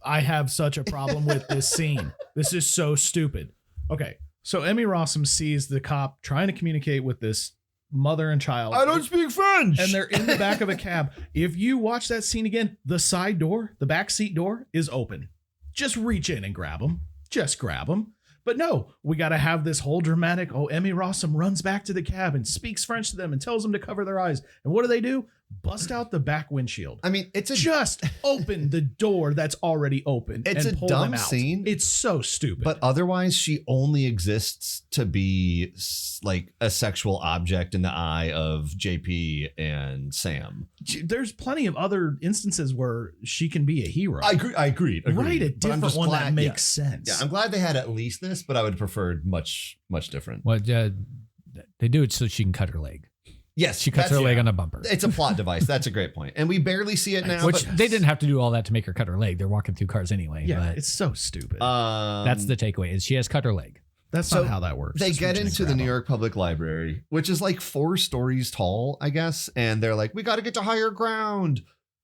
S3: I have such a problem with this scene. This is so stupid. Okay. So Emmy Rossum sees the cop trying to communicate with this mother and child.
S1: I don't speak French.
S3: And they're in the back of a cab. If you watch that scene again, the side door, the back seat door is open. Just reach in and grab them. Just grab them. But no, we got to have this whole dramatic, Emmy Rossum runs back to the cab and speaks French to them and tells them to cover their eyes. And what do? Bust out the back windshield.
S1: I mean,
S3: just open the door that's already open.
S1: It's
S3: and
S1: a
S3: pull
S1: dumb
S3: them out.
S1: scene.
S3: It's so stupid.
S1: But otherwise, she only exists to be like a sexual object in the eye of JP and Sam.
S3: There's plenty of other instances where she can be a hero.
S1: I agreed.
S3: Write a different one that makes sense.
S1: Yeah, I'm glad they had at least this, but I would have preferred much, much different.
S6: Well, they do it so she can cut her leg.
S1: Yes,
S6: she cuts her leg on a bumper.
S1: It's a plot device. That's a great point. And we barely see it now.
S6: Which they didn't have to do all that to make her cut her leg. They're walking through cars anyway.
S3: Yeah,
S6: but
S3: it's so stupid.
S6: That's the takeaway is she has cut her leg.
S3: That's not how that works.
S1: They get into the New York Public Library, which is like 4 stories tall, I guess. And they're like, we got to get to higher ground.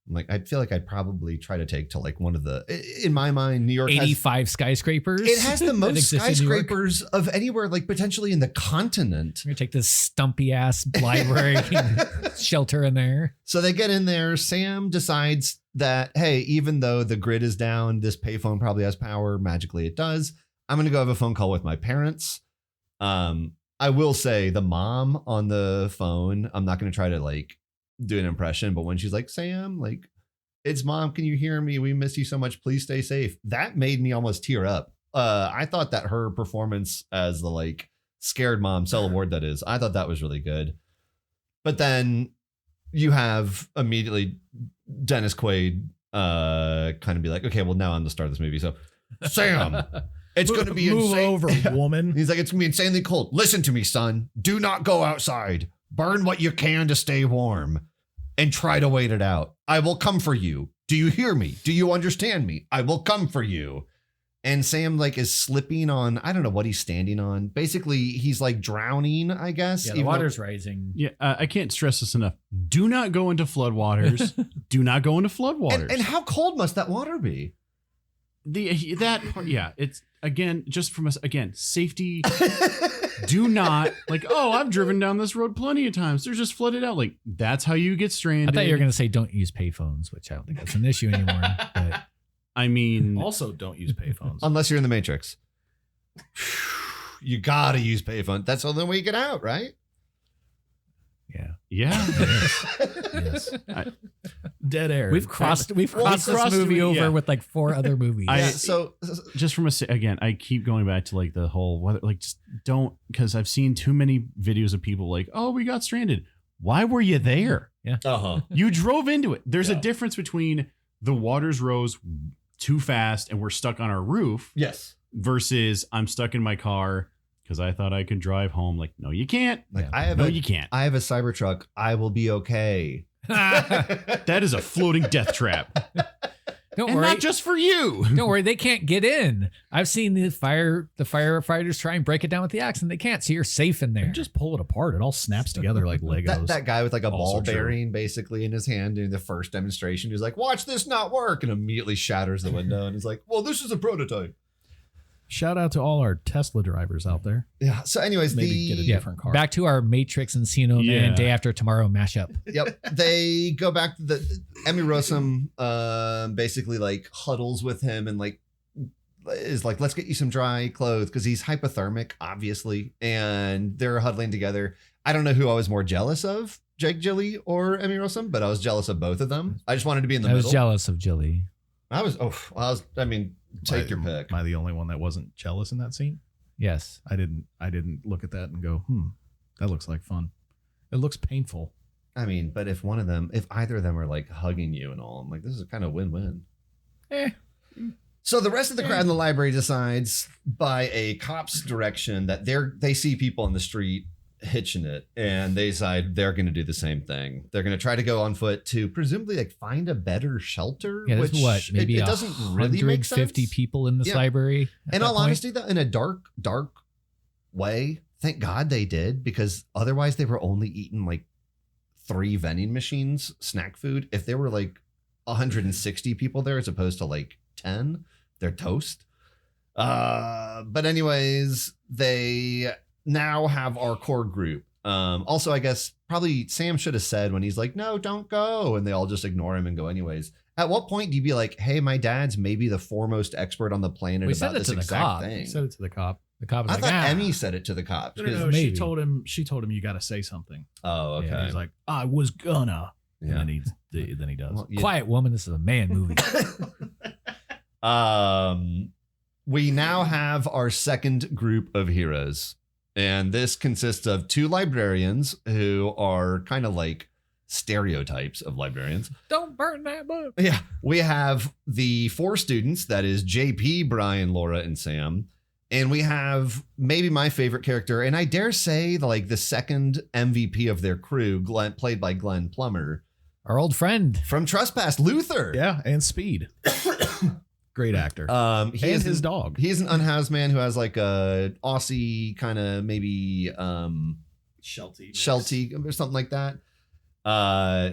S1: I'm like, I feel like I'd probably try to take to like one of the, in my mind, New York
S6: 85 skyscrapers.
S1: It has the most skyscrapers of anywhere, like potentially in the continent.
S6: You're gonna take this stumpy ass library shelter in there.
S1: So they get in there. Sam decides that, hey, even though the grid is down, this payphone probably has power. Magically, it does. I'm going to go have a phone call with my parents. I will say the mom on the phone, I'm not going to try to like do an impression, but when she's like, Sam, like, it's mom, can you hear me? We miss you so much. Please stay safe. That made me almost tear up. I thought that her performance as the like scared mom, Stella Ward that is. I thought that was really good. But then you have immediately Dennis Quaid kind of be like, okay, well, now I'm the star of this movie. So, Sam, it's going to be
S3: move
S1: insane.
S3: over, woman.
S1: He's like, it's going to be insanely cold. Listen to me, son. Do not go outside. Burn what you can to stay warm and try to wait it out. I will come for you. Do you hear me? Do you understand me? I will come for you. And Sam like is slipping on, I don't know what he's standing on. Basically, he's like drowning, I guess.
S6: Yeah, the
S1: even though-
S6: water's rising.
S2: Yeah, I can't stress this enough. Do not go into floodwaters. Do not go into floodwaters.
S1: And how cold must that water be?
S2: That part, yeah, it's again just from us again safety. Do not like. Oh, I've driven down this road plenty of times. They're just flooded out. Like that's how you get stranded.
S6: I thought you were going to say don't use payphones, which I don't think that's an issue anymore. But
S2: I mean,
S3: Also, don't use payphones.
S1: Unless you're in the Matrix. You gotta use payphone. That's the only way you get out, right?
S6: yeah,
S2: yeah.
S6: yes.
S3: Dead air.
S6: We've crossed this
S2: crossed
S6: movie
S2: it,
S6: over
S2: yeah.
S6: with like 4 other movies.
S1: Yeah, so
S2: Just from again, I keep going back to like the whole whether like just don't because I've seen too many videos of people like, oh, we got stranded. Why were you there?
S1: uh-huh.
S2: You drove into it. There's
S1: Yeah.
S2: a difference between the waters rose too fast and we're stuck on our roof
S1: Yes.
S2: versus I'm stuck in my car because I thought I could drive home. Like, no, you can't.
S1: Like
S6: Yeah.
S1: I have
S2: No,
S1: a
S2: you can't.
S1: I have a Cybertruck. I will be okay.
S2: That is a floating death trap.
S6: Don't
S2: And
S6: worry.
S2: not just for you.
S6: Don't worry, they can't get in. I've seen the firefighters try and break it down with the axe, and they can't. So you're safe in there.
S3: just pull it apart. It all snaps together like Legos.
S1: That guy with like a
S3: Also
S1: ball
S3: true.
S1: bearing basically in his hand during the first demonstration. He's like, watch this not work, and immediately shatters the window and is like, well, this is a prototype.
S3: Shout out to all our Tesla drivers out there.
S1: Yeah. So anyways,
S3: Maybe get a different car.
S6: Back to our Matrix and Encino Man
S2: Yeah.
S6: Day After Tomorrow mashup.
S1: Yep. They go back to the Emmy Rossum basically like huddles with him and like is like, let's get you some dry clothes because he's hypothermic, obviously. And they're huddling together. I don't know who I was more jealous of, Jake Gilly or Emmy Rossum, but I was jealous of both of them. I just wanted to be in the
S6: I
S1: middle.
S6: was jealous of Jilly.
S1: Take your pick.
S3: Am I the only one that wasn't jealous in that scene?
S6: Yes.
S3: I didn't look at that and go, that looks like fun. It looks painful.
S1: I mean, but if either of them are like hugging you and all, I'm like, this is kind of win-win. So the rest of the crowd in the library decides by a cop's direction that they see people in the street hitching it, and they decide they're going to do the same thing. They're going to try to go on foot to presumably like find a better shelter.
S6: Yeah,
S1: which
S6: there's what? Maybe
S1: it doesn't really make
S6: 150
S1: sense.
S6: people in this
S1: Yeah.
S6: library. at
S1: In
S6: that
S1: all
S6: point.
S1: honesty, though, in a dark way, thank God they did, because otherwise they were only eating like 3 vending machines, snack food. If there were like 160 people there as opposed to like 10, they're toast. But anyways, they now have our core group. Also, I guess probably Sam should have said when he's like, no, don't go. And they all just ignore him and go anyways. At what point do you be like, hey, my dad's maybe the foremost expert on the planet
S6: We said
S1: about
S6: it
S1: this
S6: to the
S1: exact
S6: cop.
S1: thing?
S3: He said it to the cop.
S6: The cop was
S1: I
S6: like,
S1: thought
S6: ah.
S1: Emmy said it to the cops.
S3: No,
S1: 'cause-
S6: maybe.
S3: She told him you got to say something.
S1: Oh, okay.
S3: And he's like, I was gonna.
S1: Yeah.
S3: And then he does.
S1: Well, you-
S6: Quiet woman, this is a man movie.
S1: We now have our second group of heroes, and this consists of 2 librarians who are kind of like stereotypes of librarians.
S6: Don't burn that book.
S1: Yeah, we have the 4 students, that is JP, Brian, Laura, and Sam. And we have maybe my favorite character, and I dare say the second MVP of their crew, played by Glenn Plummer,
S6: Our old friend.
S1: from Trespass, Luther.
S3: Yeah, and Speed. Great actor.
S1: He
S3: and
S1: is
S3: his dog.
S1: He's an unhoused man who has like a Aussie kind of maybe Sheltie or something like that.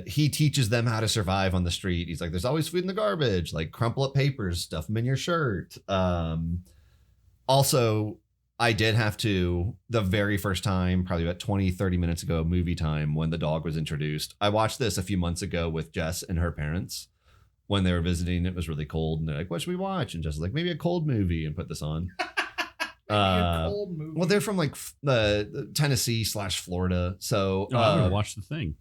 S1: He teaches them how to survive on the street. He's like, there's always food in the garbage, like crumple up papers, stuff them in your shirt. Also, I did have to, the very first time, probably about 20-30 minutes ago, movie time, when the dog was introduced. I watched this a few months ago with Jess and her parents when they were visiting. It was really cold, and they're like, what should we watch? And Jess was like, maybe a cold movie, and put this on. Well, they're from like Tennessee/Florida, so
S2: No, I'm gonna watch the thing.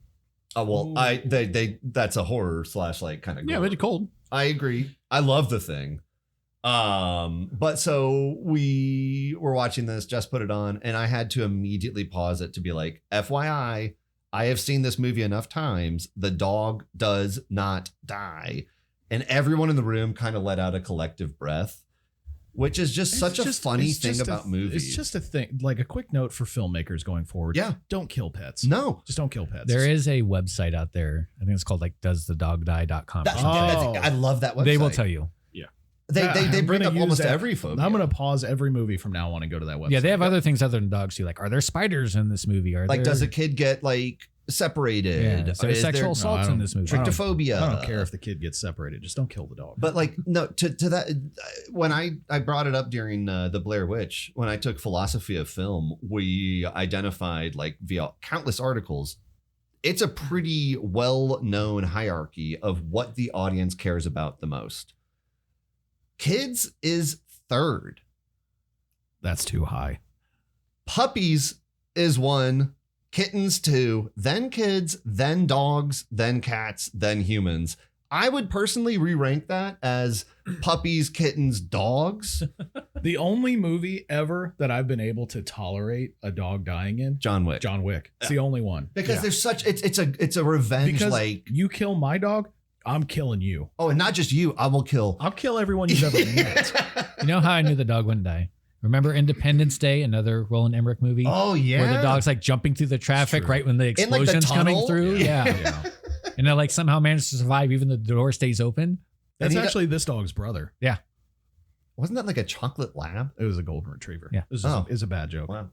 S1: they that's a horror / like kind of
S2: Yeah, but it's cold.
S1: I agree. I love the thing. But so we were watching this, just put it on, and I had to immediately pause it to be like, FYI, I have seen this movie enough times. The dog does not die. And everyone in the room kind of let out a collective breath, which is just such a funny thing about movies.
S3: It's just a thing, like a quick note for filmmakers going forward.
S1: Yeah.
S3: Don't kill pets.
S1: No.
S3: Just don't kill pets.
S6: There is a website out there. I think it's called like doesthedogdie.com.
S1: I love that website.
S6: They will tell you.
S1: They bring up almost every phobia.
S3: I'm going to pause every movie from now on and go to that website.
S6: Yeah, they have other things other than dogs too. Like, are there spiders in this movie? Are
S1: like,
S6: there,
S1: does a kid get like separated?
S6: Yeah, is there
S1: Is
S6: sexual
S1: there
S6: assaults in this movie?
S1: Tryctophobia?
S3: I don't care if the kid gets separated. Just don't kill the dog.
S1: But like, no, to that, when I brought it up during the Blair Witch, when I took philosophy of film, we identified like via countless articles, it's a pretty well-known hierarchy of what the audience cares about the most. Kids is third.
S3: That's too high.
S1: Puppies is 1, kittens 2, then kids, then dogs, then cats, then humans. I would personally re-rank that as puppies, kittens, dogs.
S3: The only movie ever that I've been able to tolerate a dog dying in,
S1: John Wick.
S3: John Wick. It's the only one.
S1: Because there's such it's a revenge
S3: Because
S1: like
S3: you kill my dog, I'm killing you.
S1: oh, and not just you, I will kill.
S3: I'll kill everyone you've ever met.
S6: You know how I knew the dog wouldn't die? Remember Independence Day, another Roland Emmerich movie?
S1: Oh yeah,
S6: Where the dog's like jumping through the traffic right when the
S1: In, like, the
S6: explosion's coming
S1: tunnel?
S6: through. Yeah. And they like somehow managed to survive even though the door stays open.
S3: That's
S1: And he-
S3: actually this dog's brother.
S1: Wasn't that like a chocolate lab?
S3: It was a golden retriever.
S6: Yeah.
S3: This is a bad joke.
S1: Wow.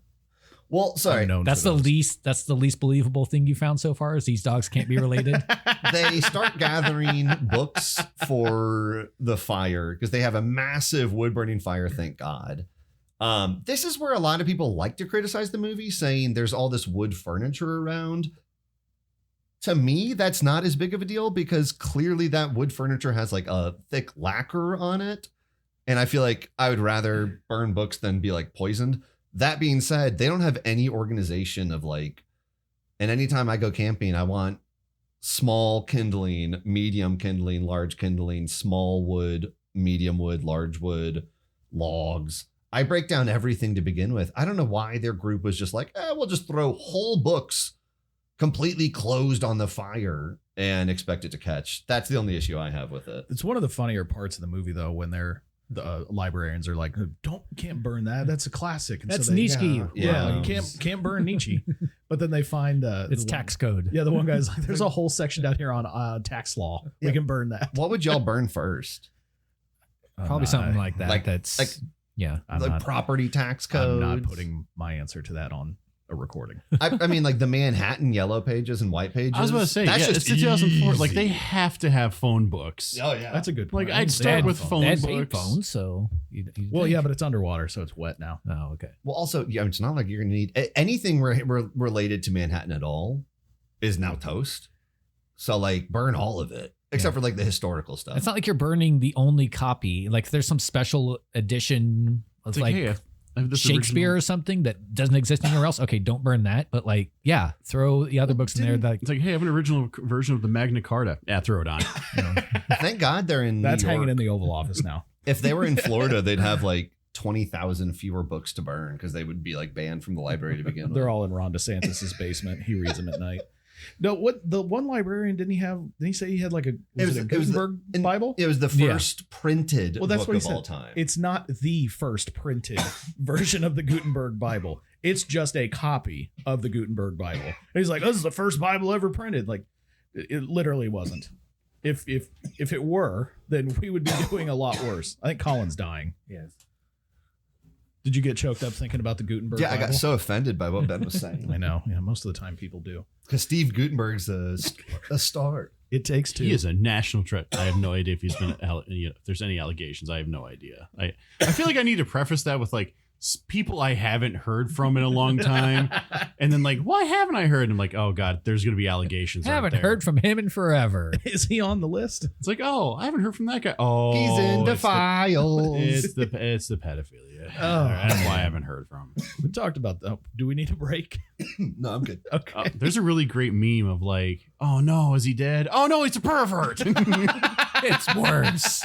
S1: Well, sorry,
S3: Unknown
S6: That's
S3: for
S6: the
S3: those.
S6: least believable thing you found so far is these dogs can't be related.
S1: they start gathering books for the fire because they have a massive wood burning fire. Thank God. This is where a lot of people like to criticize the movie, saying there's all this wood furniture around. To me, that's not as big of a deal because clearly that wood furniture has like a thick lacquer on it. And I feel like I would rather burn books than be like poisoned. That being said, they don't have any organization of like, and anytime I go camping, I want small kindling, medium kindling, large kindling, small wood, medium wood, large wood, logs. I break down everything to begin with. I don't know why their group was just like, we'll just throw whole books completely closed on the fire and expect it to catch. That's the only issue I have with it.
S3: It's one of the funnier parts of the movie, though, when the librarians are like, can't burn that. That's a classic. And
S6: That's
S3: they,
S6: Nietzsche.
S3: Yeah,
S1: Yeah.
S3: you can't burn Nietzsche. But then they find
S6: It's tax code.
S3: Yeah, the one guy's like, there's a whole section down here on tax law. We
S1: Yeah.
S3: can burn that.
S1: What would y'all burn first?
S6: Probably something like that.
S1: like-
S6: That's
S1: like-
S6: yeah.
S1: Like property tax code?
S3: I'm not putting my answer to that on a recording.
S1: I mean, like the Manhattan yellow pages and white pages.
S2: I was about to say,
S1: that's
S2: yeah,
S1: just
S2: it's 2004. Like
S1: easy.
S2: they have to have phone books.
S1: Oh yeah,
S3: That's a good
S2: Like
S3: point.
S2: I'd
S3: They
S2: start
S3: had
S2: with
S3: phones.
S2: phone
S6: They had
S2: books.
S6: phones, so
S3: Well, yeah, but it's underwater, so it's wet now.
S6: Oh, okay.
S1: Well, also, yeah, it's not like you're gonna need anything related to Manhattan at all is now toast. So like, burn all of it except for like the historical stuff.
S6: It's not like you're burning the only copy. Like there's some special edition of
S2: It's
S6: like
S2: hey, I have this
S6: Shakespeare
S2: original-
S6: or something that doesn't exist anywhere else. Okay, don't burn that. But like, yeah, throw the other books in there. That
S2: It's like, hey, I have an original version of the Magna Carta. Yeah, throw it on.
S6: you know,
S1: Thank God they're in.
S3: That's
S1: New York.
S3: hanging in the Oval Office now.
S1: If they were in Florida, they'd have like 20,000 fewer books to burn because they would be like banned from the library to begin with.
S3: They're all in Ron DeSantis' basement. He reads them at night. No, what the one librarian didn't he say he had like a Gutenberg Bible?
S1: It was the
S6: Yeah.
S1: first printed
S3: Well, that's
S1: book
S3: what he
S1: of
S3: said.
S1: all time.
S3: It's not the first printed version of the Gutenberg Bible. It's just a copy of the Gutenberg Bible. And he's like, this is the first Bible ever printed. Like, it literally wasn't. If it were, then we would be doing a lot worse. I think Colin's dying.
S6: yes.
S3: Did you get choked up thinking about the Gutenberg
S1: Yeah, I
S3: Bible?
S1: got so offended by what Ben was saying.
S3: I know. Yeah, most of the time people do.
S1: Because Steve Gutenberg's a star.
S3: It takes two.
S2: He is a national threat. I have no idea if he's been if there's any allegations. I have no idea. I feel like I need to preface that with like people I haven't heard from in a long time, and then like, why haven't I heard? And I'm like, oh god, there's gonna be allegations. aren't
S6: Haven't
S2: there?
S6: heard from him in forever.
S3: Is he on the list?
S2: It's like, oh, I haven't heard from that guy. Oh,
S1: He's in the
S2: it's
S1: files.
S2: It's the pedophilia.
S3: Oh.
S2: That's why I haven't heard from him.
S3: We talked about that. Do we need a break?
S1: No, I'm good.
S3: Okay.
S2: There's a really great meme of like, oh no, is he dead? Oh no, he's a pervert.
S6: It's worse.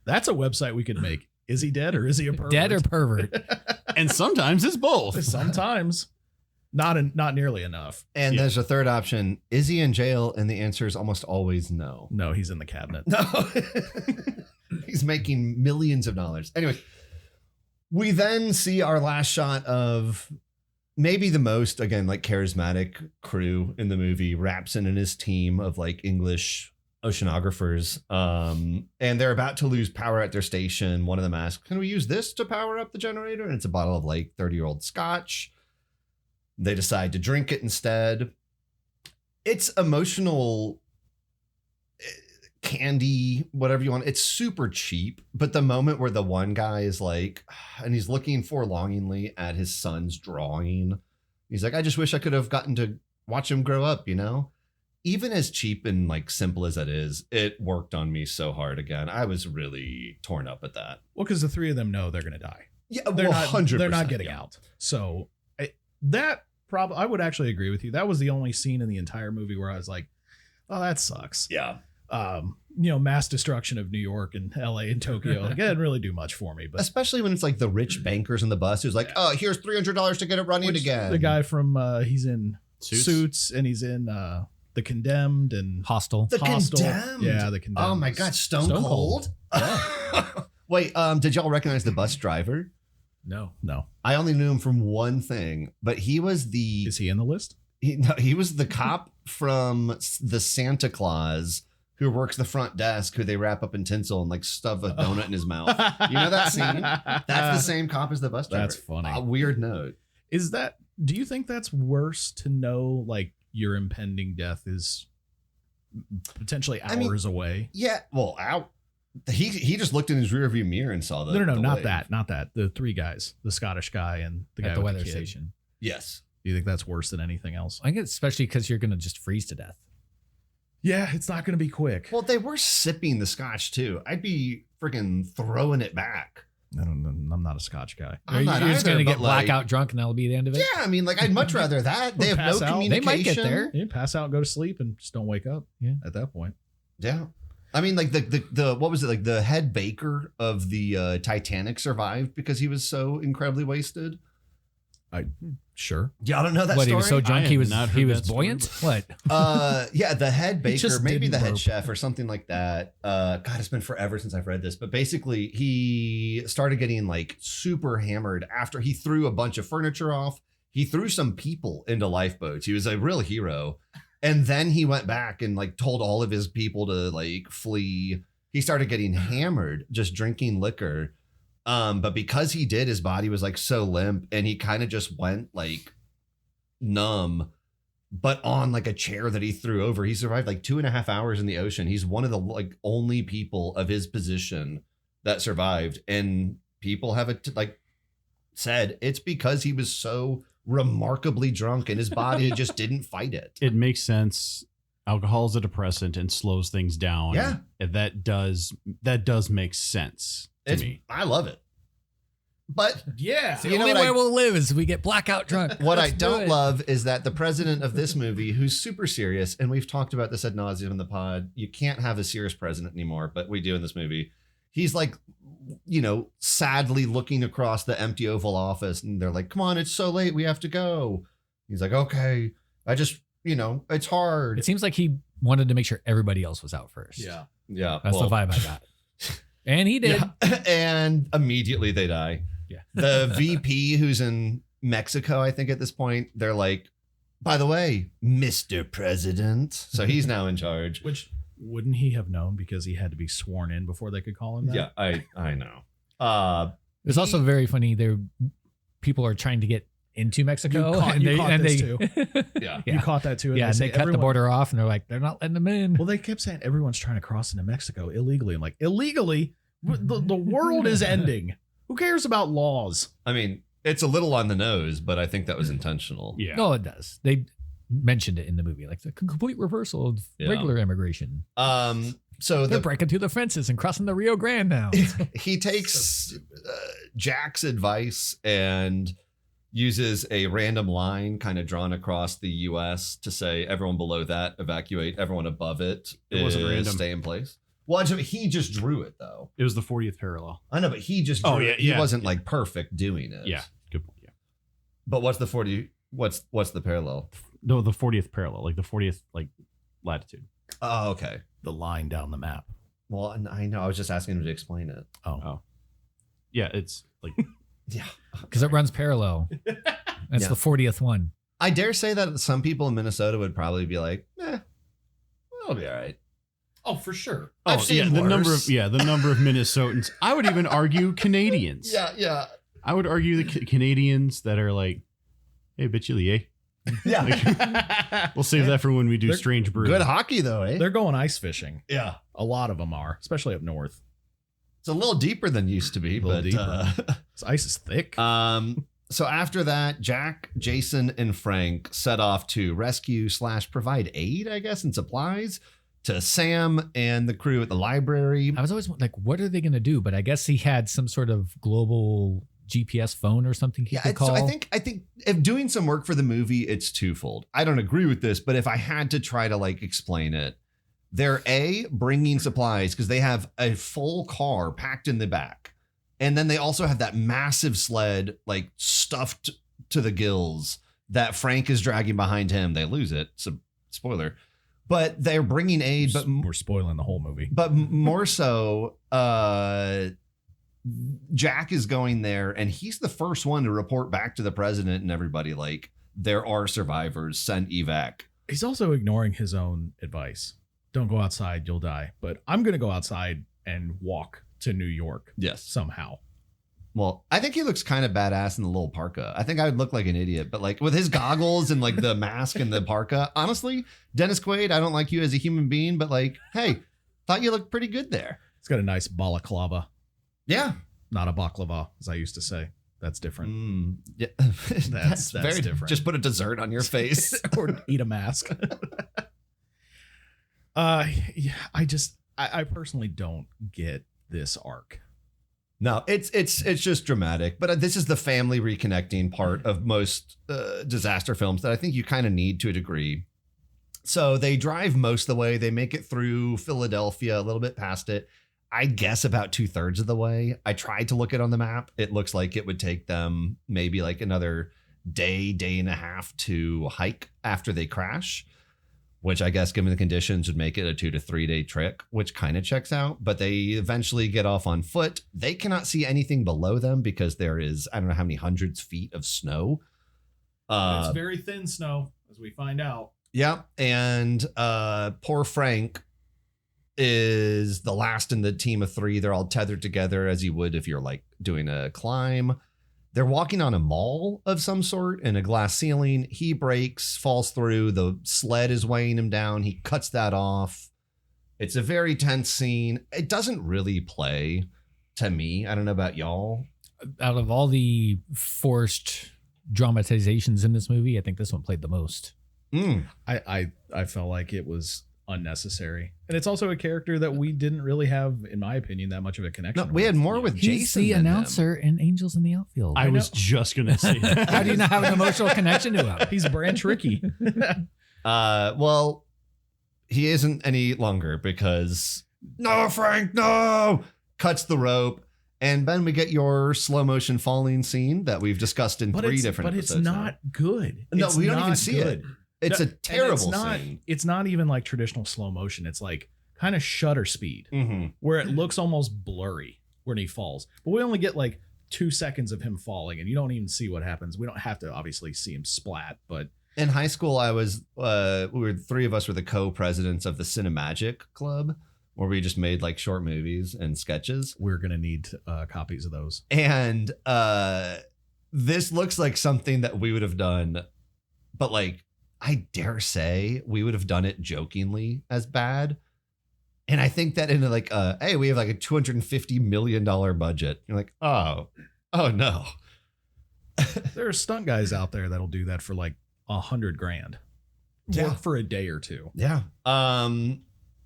S3: That's a website we could make. Is he dead or is he a pervert?
S6: Dead or pervert?
S2: And sometimes it's both.
S3: Sometimes. Not nearly enough.
S1: And there's a third option. Is he in jail? And the answer is almost always no.
S3: No, he's in the cabinet.
S1: No. He's making millions of dollars. Anyway, we then see our last shot of maybe the most, again, like charismatic crew in the movie, Rapson and his team of like English oceanographers. And they're about to lose power at their station. One of them asks, can we use this to power up the generator? And it's a bottle of like 30-year-old scotch. They decide to drink it instead. It's emotional candy, whatever you want. It's super cheap. But the moment where the one guy is like, and he's looking forlongingly at his son's drawing, he's like, I just wish I could have gotten to watch him grow up, you know? Even as cheap and like simple as that is, it worked on me so hard again. I was really torn up at that.
S3: Well, because the three of them know they're going to die.
S1: Yeah,
S3: They're
S1: 100%.
S3: They're not getting out. So I would actually agree with you. That was the only scene in the entire movie where I was like, oh, that sucks.
S1: Yeah.
S3: Mass destruction of New York and LA and Tokyo. Like, it didn't really do much for me. But
S1: especially when it's like the rich bankers in the bus who's like, oh, here's $300 to get it running again.
S3: The guy from he's in
S2: Suits
S3: and he's in The Condemned and
S6: Hostel.
S1: The
S3: Hostel.
S1: Condemned.
S3: Yeah, The Condemned.
S1: Oh my God, Stone
S3: Stone
S1: Cold. Wait, did y'all recognize the bus driver?
S3: No.
S1: I only knew him from one thing, but he was
S3: Is he in the list?
S1: he was the cop from the Santa Claus who works the front desk, who they wrap up in tinsel and like stuff a donut in his mouth. You know that scene? That's the same cop as the bus driver.
S3: That's funny.
S1: A weird note.
S3: Do you think that's worse to know like your impending death is potentially hours away?
S1: Yeah. Well, he just looked in his rearview mirror and saw that.
S3: No, not
S1: wave.
S3: that. The three guys, the Scottish guy and the guy
S6: At the
S3: with
S6: weather
S3: kid.
S6: station.
S1: Yes.
S3: Do you think that's worse than anything else?
S6: I think it's especially because you're going to just freeze to death.
S3: Yeah, it's not going to be quick.
S1: Well, they were sipping the scotch too. I'd be freaking throwing it back.
S3: I'm not a Scotch guy.
S1: I'm not
S6: You're just
S1: either,
S6: going to
S1: but,
S6: get
S1: like,
S6: blackout drunk and that'll be the end of it?
S1: Yeah, I mean, like I'd much rather that. They have no
S3: Pass out.
S1: communication.
S6: They might get there.
S3: You pass out and go to sleep and just don't wake up.
S6: Yeah.
S3: At that point.
S1: Yeah. I mean, like the what was it, like the head baker of the Titanic survived because he was so incredibly wasted.
S3: Sure.
S1: Y'all don't know that
S6: What,
S1: story?
S6: he was so
S2: I
S6: drunk
S2: have
S6: he was
S2: not heard
S6: he was
S2: that story.
S6: buoyant? What?
S1: Yeah, the head baker,
S6: just
S1: maybe
S6: didn't
S1: the head
S6: burp.
S1: chef or something like that. God, it's been forever since I've read this, but basically he started getting like super hammered after he threw a bunch of furniture off. He threw some people into lifeboats. He was a real hero. And then he went back and like told all of his people to like flee. He started getting hammered, just drinking liquor. But because he did, his body was like so limp and he kind of just went like numb, but on like a chair that he threw over. He survived like 2.5 hours in the ocean. He's one of the like only people of his position that survived. And people have like said it's because he was so remarkably drunk and his body just didn't fight it.
S2: It makes sense. Alcohol is a depressant and slows things down.
S1: Yeah.
S2: And that does make sense to me.
S1: I love it. But
S3: Yeah.
S6: The
S1: you know
S6: only
S1: what
S6: way
S1: I-
S6: we'll live is if we get blackout drunk.
S1: what I
S6: Let's do
S1: don't
S6: it.
S1: love is that the president of this movie, who's super serious, and we've talked about this ad nauseum in the pod, you can't have a serious president anymore, but we do in this movie. He's like, you know, sadly looking across the empty Oval Office, and they're like, come on, it's so late, we have to go. He's like, okay, I just, you know, it's hard.
S6: It seems like he wanted to make sure everybody else was out first.
S3: Yeah.
S1: Yeah.
S6: That's the vibe I got. And he did.
S1: Yeah. And immediately they die.
S6: Yeah.
S1: The VP who's in Mexico, I think at this point, they're like, by the way, Mr. President. So he's now in charge.
S3: Which wouldn't he have known because he had to be sworn in before they could call him that?
S1: Yeah, I know.
S6: It's also very funny. People are trying to get into Mexico.
S3: You caught this too.
S1: Yeah.
S3: You caught that too.
S6: Yeah, and they cut the
S3: everyone-
S6: border off, and they're like, they're not letting them in.
S3: Well, they kept saying everyone's trying to cross into Mexico illegally. I'm like, illegally? The world is ending. Who cares about laws?
S1: I mean, it's a little on the nose, but I think that was intentional.
S2: Yeah.
S6: No, it does. They mentioned it in the movie, like the complete reversal of
S1: Yeah.
S6: regular immigration.
S1: So
S6: They're
S1: the
S6: breaking through the fences and crossing the Rio Grande now.
S1: he takes Jack's advice and uses a random line kind of drawn across the U.S. to say everyone below that evacuate, everyone above it
S2: It wasn't
S1: is
S2: random.
S1: stay in place. Well, he just drew it though.
S2: It was the 40th parallel.
S1: I know, but he just drew it. He wasn't like perfect doing it.
S2: Yeah, good point. Yeah.
S1: But what's the 40? What's the parallel?
S2: No, the 40th parallel, like the 40th like latitude.
S1: Oh, okay.
S3: The line down the map.
S1: Well, I know. I was just asking him to explain it.
S3: Oh.
S2: Yeah, it's like
S1: Yeah.
S6: Because it runs parallel. That's
S1: Yeah.
S6: the 40th one.
S1: I dare say that some people in Minnesota would probably be like, it'll be all right.
S3: Oh, for sure.
S1: I've seen
S2: the number
S1: worse.
S2: of the number of Minnesotans. I would even argue Canadians.
S1: Yeah.
S2: I would argue the Canadians that are like, hey, bitch, you, eh?
S1: Yeah.
S2: Like, we'll save that for when we do
S3: They're
S2: Strange Brew.
S1: Good hockey, though, eh?
S3: They're going ice fishing.
S1: Yeah.
S3: A lot of them are, especially up north.
S1: It's a little deeper than used to be,
S3: A little
S1: but
S3: This ice is thick.
S1: so after that, Jack, Jason, and Frank set off to rescue / provide aid, I guess, and supplies to Sam and the crew at the library.
S6: I was always like, what are they going to do? But I guess he had some sort of global GPS phone or something he could call.
S1: So I think if doing some work for the movie, it's twofold. I don't agree with this, but if I had to try to like explain it, they're bringing supplies because they have a full car packed in the back. And then they also have that massive sled, like stuffed to the gills that Frank is dragging behind him. They lose it. So spoiler, but they're bringing aid, but
S3: We're spoiling the whole movie.
S1: but more so, Jack is going there and he's the first one to report back to the president and everybody like there are survivors, send evac.
S3: He's also ignoring his own advice. Don't go outside, you'll die. But I'm going to go outside and walk to New York
S1: Yes.
S3: somehow.
S1: Well, I think he looks kind of badass in the little parka. I think I would look like an idiot, but like with his goggles and like the mask and the parka, honestly, Dennis Quaid, I don't like you as a human being, but like, hey, thought you looked pretty good there.
S3: He's got a nice balaclava,
S1: Yeah.
S3: not a baklava, as I used to say. That's different.
S1: Yeah.
S3: That's
S1: very
S3: different.
S1: Just put a dessert on your face.
S3: Or eat a mask. Yeah, I personally don't get this arc.
S1: No, it's just dramatic. But this is the family reconnecting part of most disaster films that I think you kind of need to a degree. So they drive most of the way. They make it through Philadelphia, a little bit past it. I guess about 2/3 of the way. I tried to look it on the map. It looks like it would take them maybe like another day and a half to hike after they crash, which I guess given the conditions would make it a 2 to 3 day trek, which kind of checks out. But they eventually get off on foot. They cannot see anything below them because there is, I don't know how many hundreds of feet of snow.
S3: It's very thin snow, as we find out.
S1: Yeah. And poor Frank is the last in the team of 3. They're all tethered together as you would if you're like doing a climb. They're walking on a mall of some sort in a glass ceiling. He breaks, falls through. The sled is weighing him down. He cuts that off. It's a very tense scene. It doesn't really play to me. I don't know about y'all.
S6: Out of all the forced dramatizations in this movie, I think this one played the most.
S3: I felt like it was unnecessary. And it's also a character that we didn't really have, in my opinion, that much of a connection
S1: No, we
S3: with.
S1: had more with
S6: He's
S1: Jason
S6: the
S1: than him.
S6: announcer in Angels in the Outfield.
S2: I was just gonna say that.
S6: How do you not have an emotional connection to him?
S3: He's Branch Rickey.
S1: Well, he isn't any longer because no, Frank, no, cuts the rope. And then we get your slow motion falling scene that we've discussed in 3 different
S3: but
S1: episodes.
S3: it's not good.
S1: No,
S3: It's
S1: we don't even
S3: not
S1: see
S3: good.
S1: it. It's
S3: No,
S1: a
S3: and
S1: terrible scene.
S3: It's not even like traditional slow motion. It's like kind of shutter speed
S1: Mm-hmm.
S3: where it looks almost blurry when he falls. But we only get like 2 seconds of him falling and you don't even see what happens. We don't have to obviously see him splat, but
S1: In high school, I was, 3 of us were the co-presidents of the Cinemagic Club, where we just made like short movies and sketches.
S3: we're going to need copies of those.
S1: And this looks like something that we would have done, but like, I dare say we would have done it jokingly as bad. And I think that in like, hey, we have like a $250 million budget. You're like, oh no.
S3: There are stunt guys out there that'll do that for like $100,000.
S1: Yeah.
S3: For a day or two.
S1: Yeah.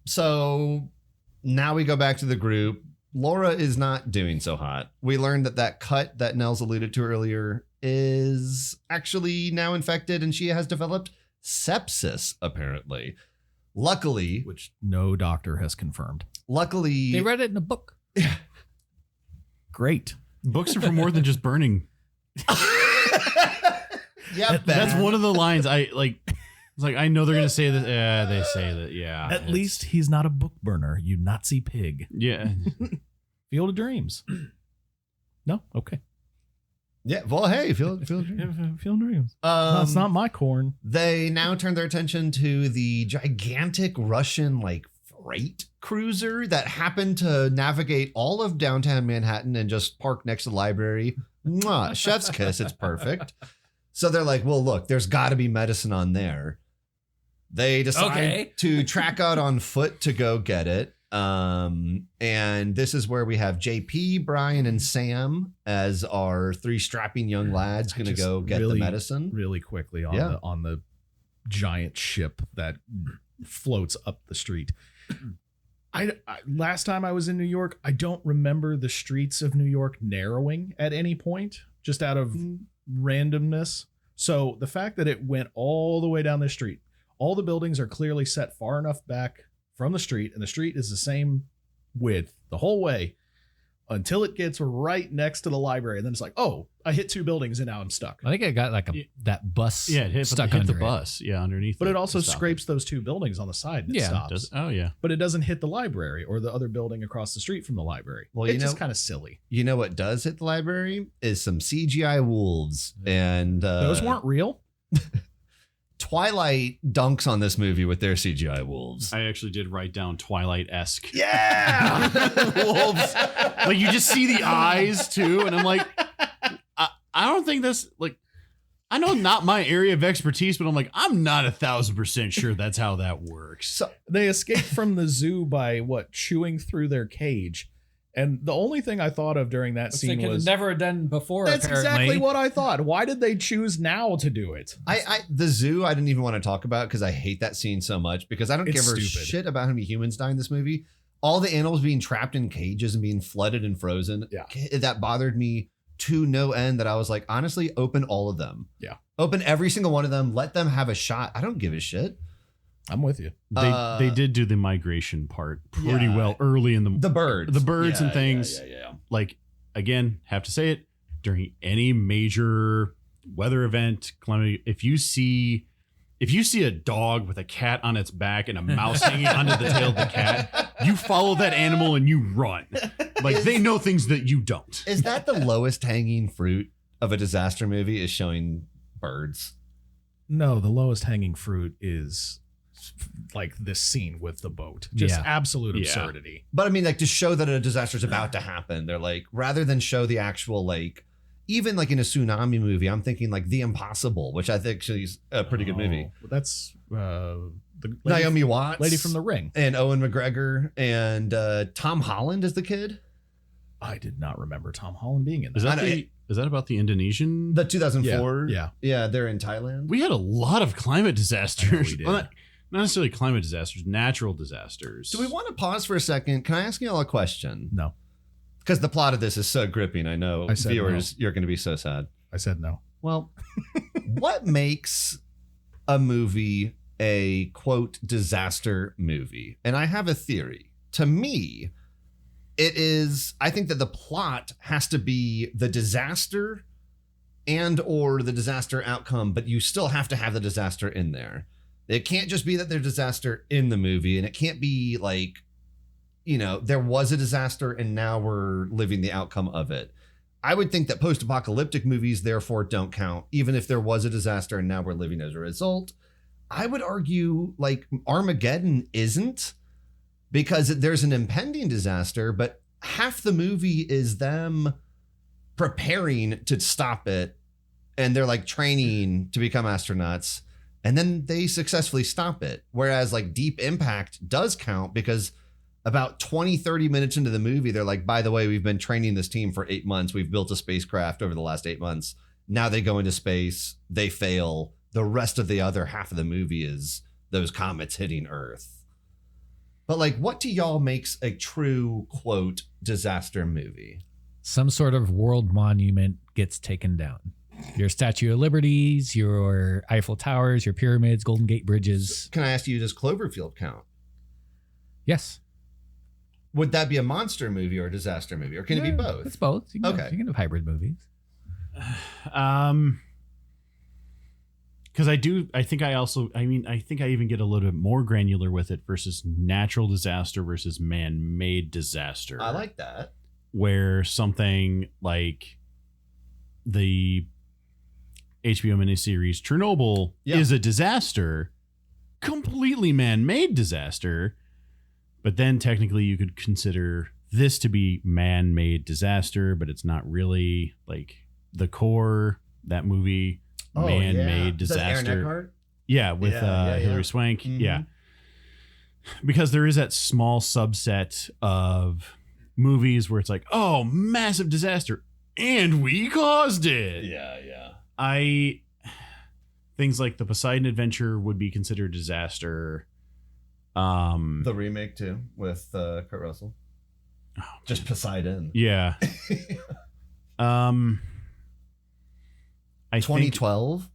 S1: So now we go back to the group. Laura is not doing so hot. We learned that cut that Nels alluded to earlier is actually now infected and she has developed sepsis, apparently. Luckily,
S3: which no doctor has confirmed.
S6: They read it in a book.
S3: Great.
S2: Books are for more than just burning.
S1: Yeah,
S2: That's one of the lines I like. It's like, I know they're going to say that. Yeah, they say that. Yeah.
S3: At least he's not a book burner, you Nazi pig.
S2: Yeah.
S3: Field of Dreams. No? Okay.
S1: Yeah. Well, hey, feel
S3: Field of Dreams. That's not my corn.
S1: They now turn their attention to the gigantic Russian freight cruiser that happened to navigate all of downtown Manhattan and just park next to the library. Mwah, chef's kiss. It's perfect. So they're like, well, look, there's got to be medicine on there. They decide to track out on foot to go get it. And this is where we have JP, Brian, and Sam as our three strapping young lads going to go get the medicine.
S3: Really quickly on the giant ship that floats up the street. I last time I was in New York, I don't remember the streets of New York narrowing at any point, just out of randomness. So the fact that it went all the way down the street, all the buildings are clearly set far enough back from the street, and the street is the same width the whole way until it gets right next to the library. And then it's like, oh, I hit two buildings and now I'm stuck.
S6: I think it got that bus stuck
S2: hit
S6: under
S2: the bus. Yeah, underneath.
S3: But it also scrapes those two buildings on the side and it stops. But it doesn't hit the library or the other building across the street from the library. Well, it's just kind of silly.
S1: You know what does hit the library is some CGI wolves. And
S3: those weren't real.
S1: Twilight dunks on this movie with their CGI wolves.
S2: I actually did write down Twilight-esque.
S1: Yeah!
S2: Wolves. Like, you just see the eyes, too, and I'm like, I don't think that's, I know not my area of expertise, but I'm like, I'm not 1,000% sure that's how that works.
S3: So they escaped from the zoo by, chewing through their cage. And the only thing I thought of during that scene was
S6: never done before.
S3: That's
S6: apparently.
S3: exactly what I thought. Why did they choose now to do it?
S1: The zoo I didn't even want to talk about because I hate that scene so much because I don't give a shit about how many humans die in this movie. All the animals being trapped in cages and being flooded and frozen.
S3: Yeah.
S1: That bothered me to no end that I was like, honestly, open all of them.
S3: Yeah.
S1: Open every single one of them. Let them have a shot. I don't give a shit.
S3: I'm with you.
S2: They did do the migration part pretty well early in
S1: the birds
S2: and things.
S1: Yeah.
S2: Like, again, have to say it, during any major weather event, calamity, if you see a dog with a cat on its back and a mouse hanging onto the tail of the cat, you follow that animal and you run. Like, they know things that you don't.
S1: Is that the lowest hanging fruit of a disaster movie, is showing birds?
S3: No, the lowest hanging fruit is like this scene with the boat. Just absolute absurdity.
S1: But I mean, to show that a disaster is about to happen, they're like, rather than show the actual, even in a tsunami movie, I'm thinking The Impossible, which I think is a pretty good movie.
S3: That's the
S1: Naomi Watts,
S3: Lady from the Ring,
S1: and Owen McGregor, and Tom Holland is the kid.
S3: I did not remember Tom Holland being in that.
S2: Is that about the Indonesian?
S1: The 2004?
S3: Yeah,
S1: they're in Thailand.
S2: We had a lot of climate disasters.
S3: We did.
S2: Well, not necessarily climate disasters, natural disasters.
S1: Do we want to pause for a second? Can I ask you all a question?
S3: No.
S1: Because the plot of this is so gripping. I know, viewers, you're going to be so sad.
S3: I said no.
S1: Well, what makes a movie a, quote, disaster movie? And I have a theory. To me, I think that the plot has to be the disaster and or the disaster outcome, but you still have to have the disaster in there. It can't just be that there's disaster in the movie, and it can't be there was a disaster and now we're living the outcome of it. I would think that post-apocalyptic movies therefore don't count, even if there was a disaster and now we're living as a result. I would argue Armageddon isn't, because there's an impending disaster, but half the movie is them preparing to stop it, and they're training to become astronauts. And then they successfully stop it. Whereas Deep Impact does count, because about 20, 30 minutes into the movie, they're like, by the way, we've been training this team for 8 months. We've built a spacecraft over the last 8 months. Now they go into space. They fail. The rest of the other half of the movie is those comets hitting Earth. But what to y'all makes a true, quote, disaster movie?
S6: Some sort of world monument gets taken down. Your Statue of Liberties, your Eiffel Towers, your pyramids, Golden Gate bridges.
S1: Can I ask you, does Cloverfield count?
S6: Yes.
S1: Would that be a monster movie or a disaster movie, or can it be both?
S6: It's both. You can have hybrid movies.
S2: Because I think I even get a little bit more granular with it versus natural disaster versus man-made disaster.
S1: I like that.
S2: Where something like the HBO miniseries Chernobyl is a disaster, completely man-made disaster, but then technically you could consider this to be man-made disaster, but it's not really. Like the core, that movie, man-made disaster. Yeah, with Hilary Swank.
S1: Mm-hmm.
S2: Yeah. Because there is that small subset of movies where it's like, oh, massive disaster, and we caused it.
S1: Yeah.
S2: Things like the Poseidon Adventure would be considered disaster.
S1: The remake too with Kurt Russell. Just Poseidon.
S2: Yeah. I
S1: 2012.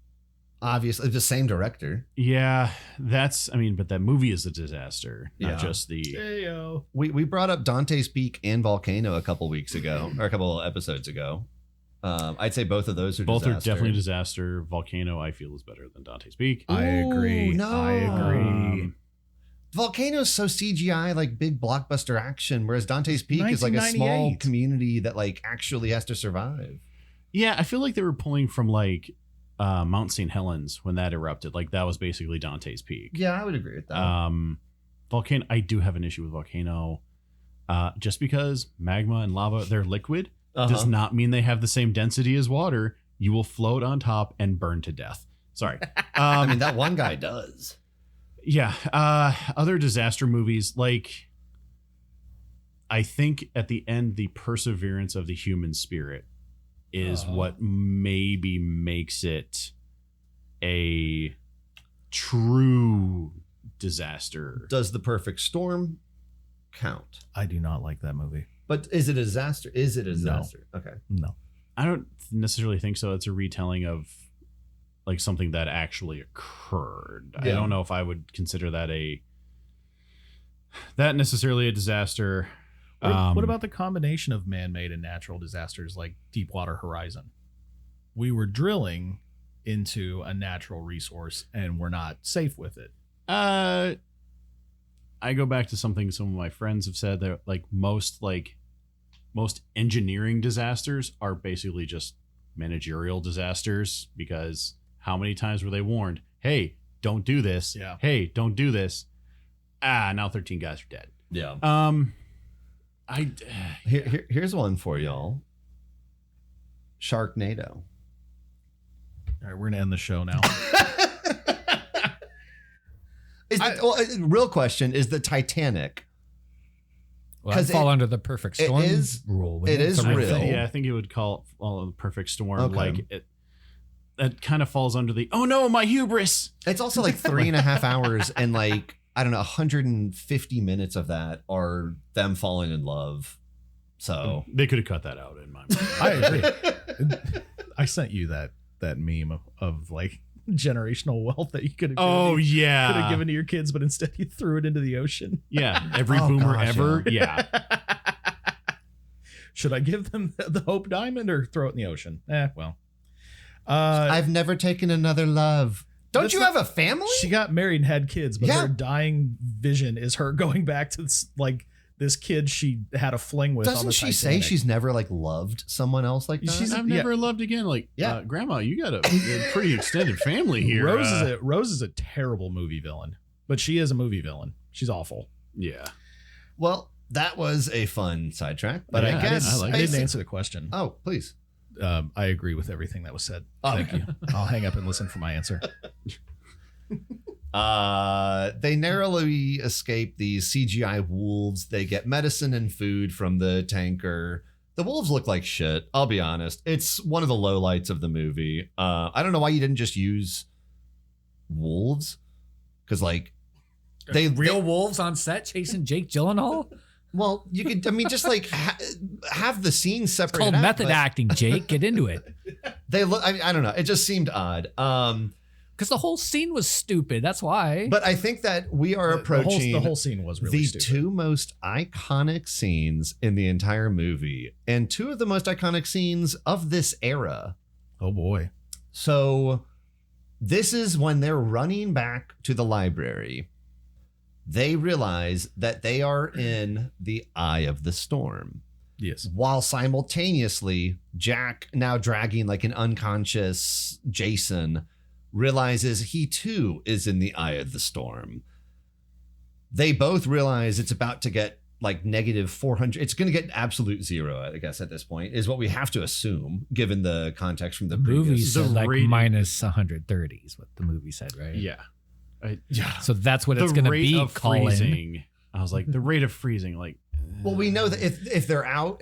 S1: Obviously, the same director.
S2: Yeah, but that movie is a disaster, not just the.
S3: Heyo.
S1: We brought up Dante's Peak and Volcano a couple weeks ago, or a couple episodes ago. I'd say both of those are
S2: Both
S1: disaster.
S2: are definitely disaster. Volcano, I feel, is better than Dante's Peak.
S3: I agree.
S1: No.
S3: I agree.
S1: Volcano's so CGI, like big blockbuster action, whereas Dante's Peak is like a small
S3: 1998.
S1: community that like actually has to survive.
S2: Yeah, I feel like they were pulling from like Mount St. Helens when that erupted. Like that was basically Dante's Peak.
S1: Yeah, I would agree with that.
S2: Volcano, I do have an issue with Volcano. Just because magma and lava, they're liquid, does not mean they have the same density as water. You will float on top and burn to death. Sorry.
S1: I mean, that one guy does.
S2: Yeah. Other disaster movies, like I think at the end, the perseverance of the human spirit is what maybe makes it a true disaster.
S1: Does The Perfect Storm count?
S3: I do not like that movie.
S1: But is it a disaster? Is it a disaster? Okay.
S3: No.
S2: I don't necessarily think so. It's a retelling of like something that actually occurred. I don't know if I would consider that necessarily a disaster.
S3: What about the combination of man-made and natural disasters like Deepwater Horizon? We were drilling into a natural resource and we're not safe with it.
S2: I go back to something some of my friends have said that most engineering disasters are basically just managerial disasters, because how many times were they warned, hey, don't do this.
S3: Yeah.
S2: Hey, don't do this. Now 13 guys are dead.
S1: Yeah.
S2: Here's
S1: Here's one for y'all. Sharknado.
S3: All right, we're going to end the show now.
S1: Real question, is the Titanic?
S6: Well, I'd fall under the perfect storm rule.
S1: It is
S6: It's a
S1: real.
S6: thing.
S2: I think it would call the perfect storm.
S1: Okay.
S2: Like it kind of falls under the, oh no, my hubris.
S1: It's also like 3.5 hours, and like, I don't know, 150 minutes of that are them falling in love. So
S2: They could have cut that out in my mind.
S3: I agree. I sent you that meme of like generational wealth that you could have
S2: Oh yeah.
S3: could have given to your kids, but instead you threw it into the ocean.
S2: Yeah. Every
S1: Oh,
S2: boomer
S1: gosh,
S2: ever. Yeah.
S3: Should I give them the Hope Diamond or throw it in the ocean? Well.
S1: I've never taken another love. Don't
S3: That's
S1: you
S3: not-
S1: have a family?
S3: She got married and had kids, but
S1: Yeah.
S3: her dying vision is her going back to this kid she had a fling with. on
S1: Doesn't
S3: the
S1: she say
S3: Titanic.
S1: she's never like loved someone else like that?
S2: I've never loved again. Like,
S1: Yeah.
S2: Grandma, you got a pretty extended family here.
S3: Rose is a terrible movie villain, but she is a movie villain. She's awful.
S2: Yeah.
S1: Well, that was a fun sidetrack, but
S2: Yeah,
S1: I guess
S2: I
S3: I didn't answer the question.
S1: Oh, please.
S3: I agree with everything that was said.
S1: Oh,
S3: Thank you. I'll hang up and listen for my answer.
S1: They narrowly escape these CGI wolves. They get medicine and food from the tanker. The wolves look like shit. I'll be honest. It's one of the lowlights of the movie. I don't know why you didn't just use wolves, because like
S6: Real wolves on set chasing Jake Gyllenhaal.
S1: Well, you could, I mean, just like have the scenes
S6: It's
S1: separated
S6: called
S1: out,
S6: method
S1: but
S6: acting, Jake. Get into it.
S1: They look, I don't know. It just seemed odd.
S6: Because the whole scene was stupid. That's why.
S1: But I think that we are approaching
S3: the whole scene was really
S1: the
S3: stupid.
S1: two most iconic scenes in the entire movie and two of the most iconic scenes of this era.
S3: Oh boy.
S1: So this is when they're running back to the library. They realize that they are in the eye of the storm.
S3: Yes.
S1: While simultaneously, Jack, now dragging like an unconscious Jason, realizes he too is in the eye of the storm. They both realize it's about to get like negative 400. It's going to get absolute zero, I guess, at this point, is what we have to assume, given the context from the
S6: movie
S1: previous.
S6: said like
S2: rating-
S6: minus 130 is what the movie said, right?
S2: Yeah.
S6: So that's what
S2: The
S6: it's going to
S2: rate
S6: be,
S2: of
S6: Colin.
S2: freezing. I was like, the rate of freezing, like.
S1: Well, we know that if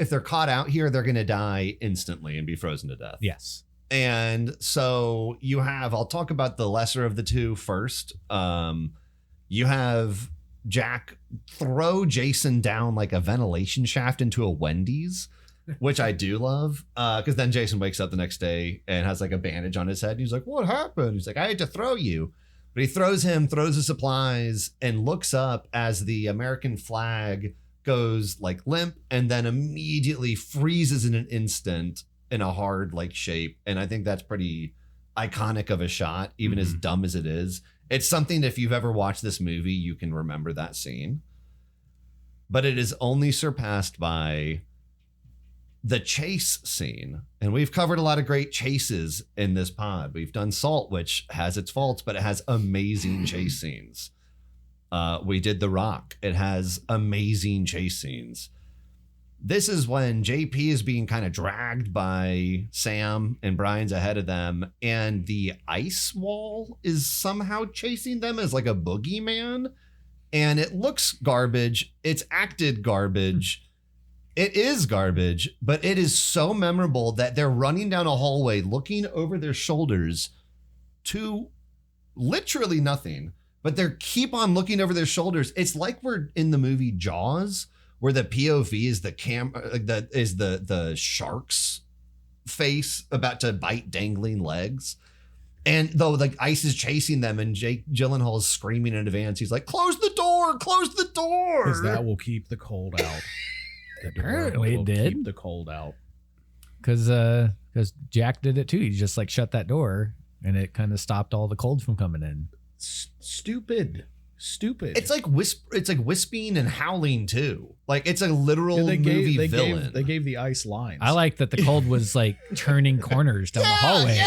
S1: they're caught out here, they're going to die instantly and be frozen to death.
S6: Yes.
S1: And so you have, I'll talk about the lesser of the two first. You have Jack throw Jason down like a ventilation shaft into a Wendy's, which I do love. Because then Jason wakes up the next day and has like a bandage on his head. And he's like, what happened? He's like, I had to throw you. But he throws the supplies, and looks up as the American flag goes like limp and then immediately freezes in an instant in a hard like shape. And I think that's pretty iconic of a shot, even as dumb as it is. It's something that if you've ever watched this movie, you can remember that scene. But it is only surpassed by the chase scene. And we've covered a lot of great chases in this pod. We've done Salt, which has its faults, but it has amazing chase scenes. We did The Rock. It has amazing chase scenes. This is when JP is being kind of dragged by Sam and Brian's ahead of them, and the ice wall is somehow chasing them as like a boogeyman. And it looks garbage. It's acted garbage. It is garbage, but it is so memorable that they're running down a hallway looking over their shoulders to literally nothing, but they keep on looking over their shoulders. It's like we're in the movie Jaws, where the POV is the the shark's face about to bite dangling legs. And though like ice is chasing them and Jake Gyllenhaal is screaming in advance, he's like, close the door,
S3: Because that will keep the cold out.
S6: Apparently it did.
S3: Keep the cold out.
S6: Because Jack did it too. He just like shut that door and it kind of stopped all the cold from coming in.
S3: Stupid.
S1: It's like wisping and howling too. Like it's a literal movie villain.
S3: They gave the ice lines.
S6: I like that the cold was like turning corners down the hallway.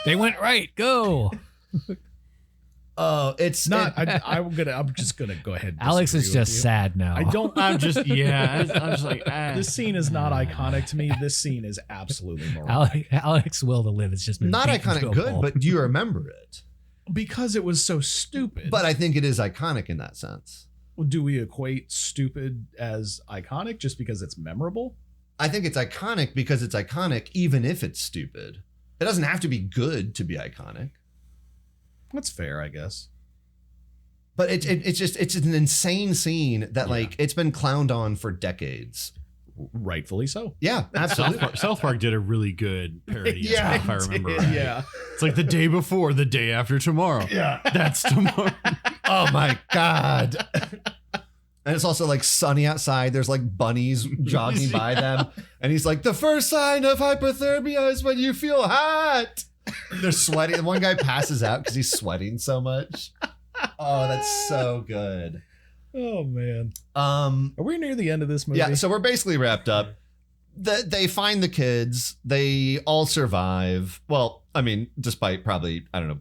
S6: They went right, go.
S1: Oh, it's
S3: not. I'm just gonna go ahead. And
S6: Alex is
S3: disagree with
S6: just
S3: you.
S6: sad now.
S2: I'm just like,
S3: This scene is not iconic to me. This scene is absolutely moronic.
S6: Alex Will to Live has just been
S1: not
S6: beaten to
S1: iconic
S6: a
S1: good,
S6: pulp.
S1: but do you remember it?
S3: Because it was so stupid.
S1: But I think it is iconic in that sense.
S3: Do we equate stupid as iconic just because it's memorable?
S1: I think it's iconic because it's iconic even if it's stupid. It doesn't have to be good to be iconic.
S3: That's fair, I guess.
S1: But it's an insane scene that like it's been clowned on for decades.
S3: Rightfully so.
S1: Yeah, absolutely.
S2: South Park did a really good parody.
S1: Yeah,
S2: if I remember right.
S3: Yeah.
S2: It's like the day before, the day after tomorrow.
S1: Yeah.
S2: That's tomorrow.
S1: Oh my God. And it's also like sunny outside. There's like bunnies jogging by them. And he's like, the first sign of hypothermia is when you feel hot. They're sweating. One guy passes out because he's sweating so much. Oh, that's so good.
S3: Oh man.
S1: Are
S3: we near the end of this movie?
S1: Yeah, so we're basically wrapped up. They find the kids. They all survive. Well, I mean, despite probably, I don't know,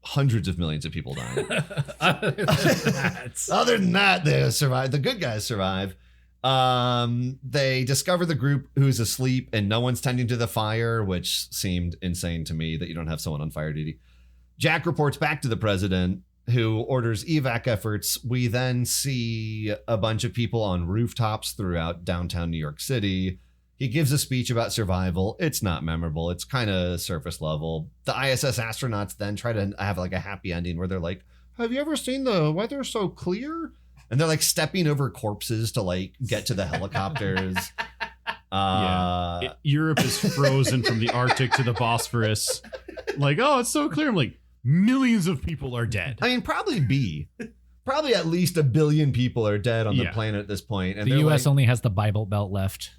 S1: hundreds of millions of people dying. Other than that, they survive. The good guys survive. They discover the group who's asleep and no one's tending to the fire, which seemed insane to me that you don't have someone on fire duty. Jack reports back to the president, who orders evac efforts. We then see a bunch of people on rooftops throughout downtown New York City. He gives a speech about survival. It's not memorable. It's kind of surface level. The ISS astronauts then try to have like a happy ending where they're like, have you ever seen the weather so clear? and they're like stepping over corpses to like get to the helicopters.
S2: Europe is frozen from the Arctic to the Bosphorus. Like, oh, it's so clear. I'm like, millions of people are dead.
S1: I mean, probably at least 1 billion people are dead on the planet at this point. And
S6: the U.S. only has the Bible Belt left.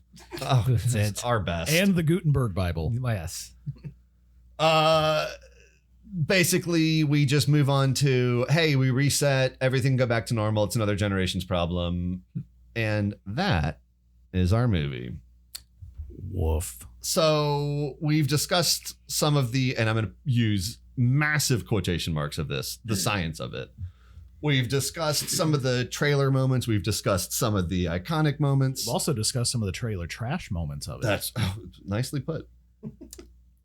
S1: Oh,
S6: That's
S1: it's
S6: it.
S1: our best.
S3: And the Gutenberg Bible.
S6: Yes.
S1: Basically, we just move on to, hey, we reset, everything go back to normal. It's another generation's problem. And that is our movie.
S3: Woof.
S1: So we've discussed some of the, and I'm going to use massive quotation marks of this, the science of it. We've discussed some of the trailer moments. We've discussed some of the iconic moments.
S3: We've also discussed some of the trailer trash moments of it.
S1: That's nicely put.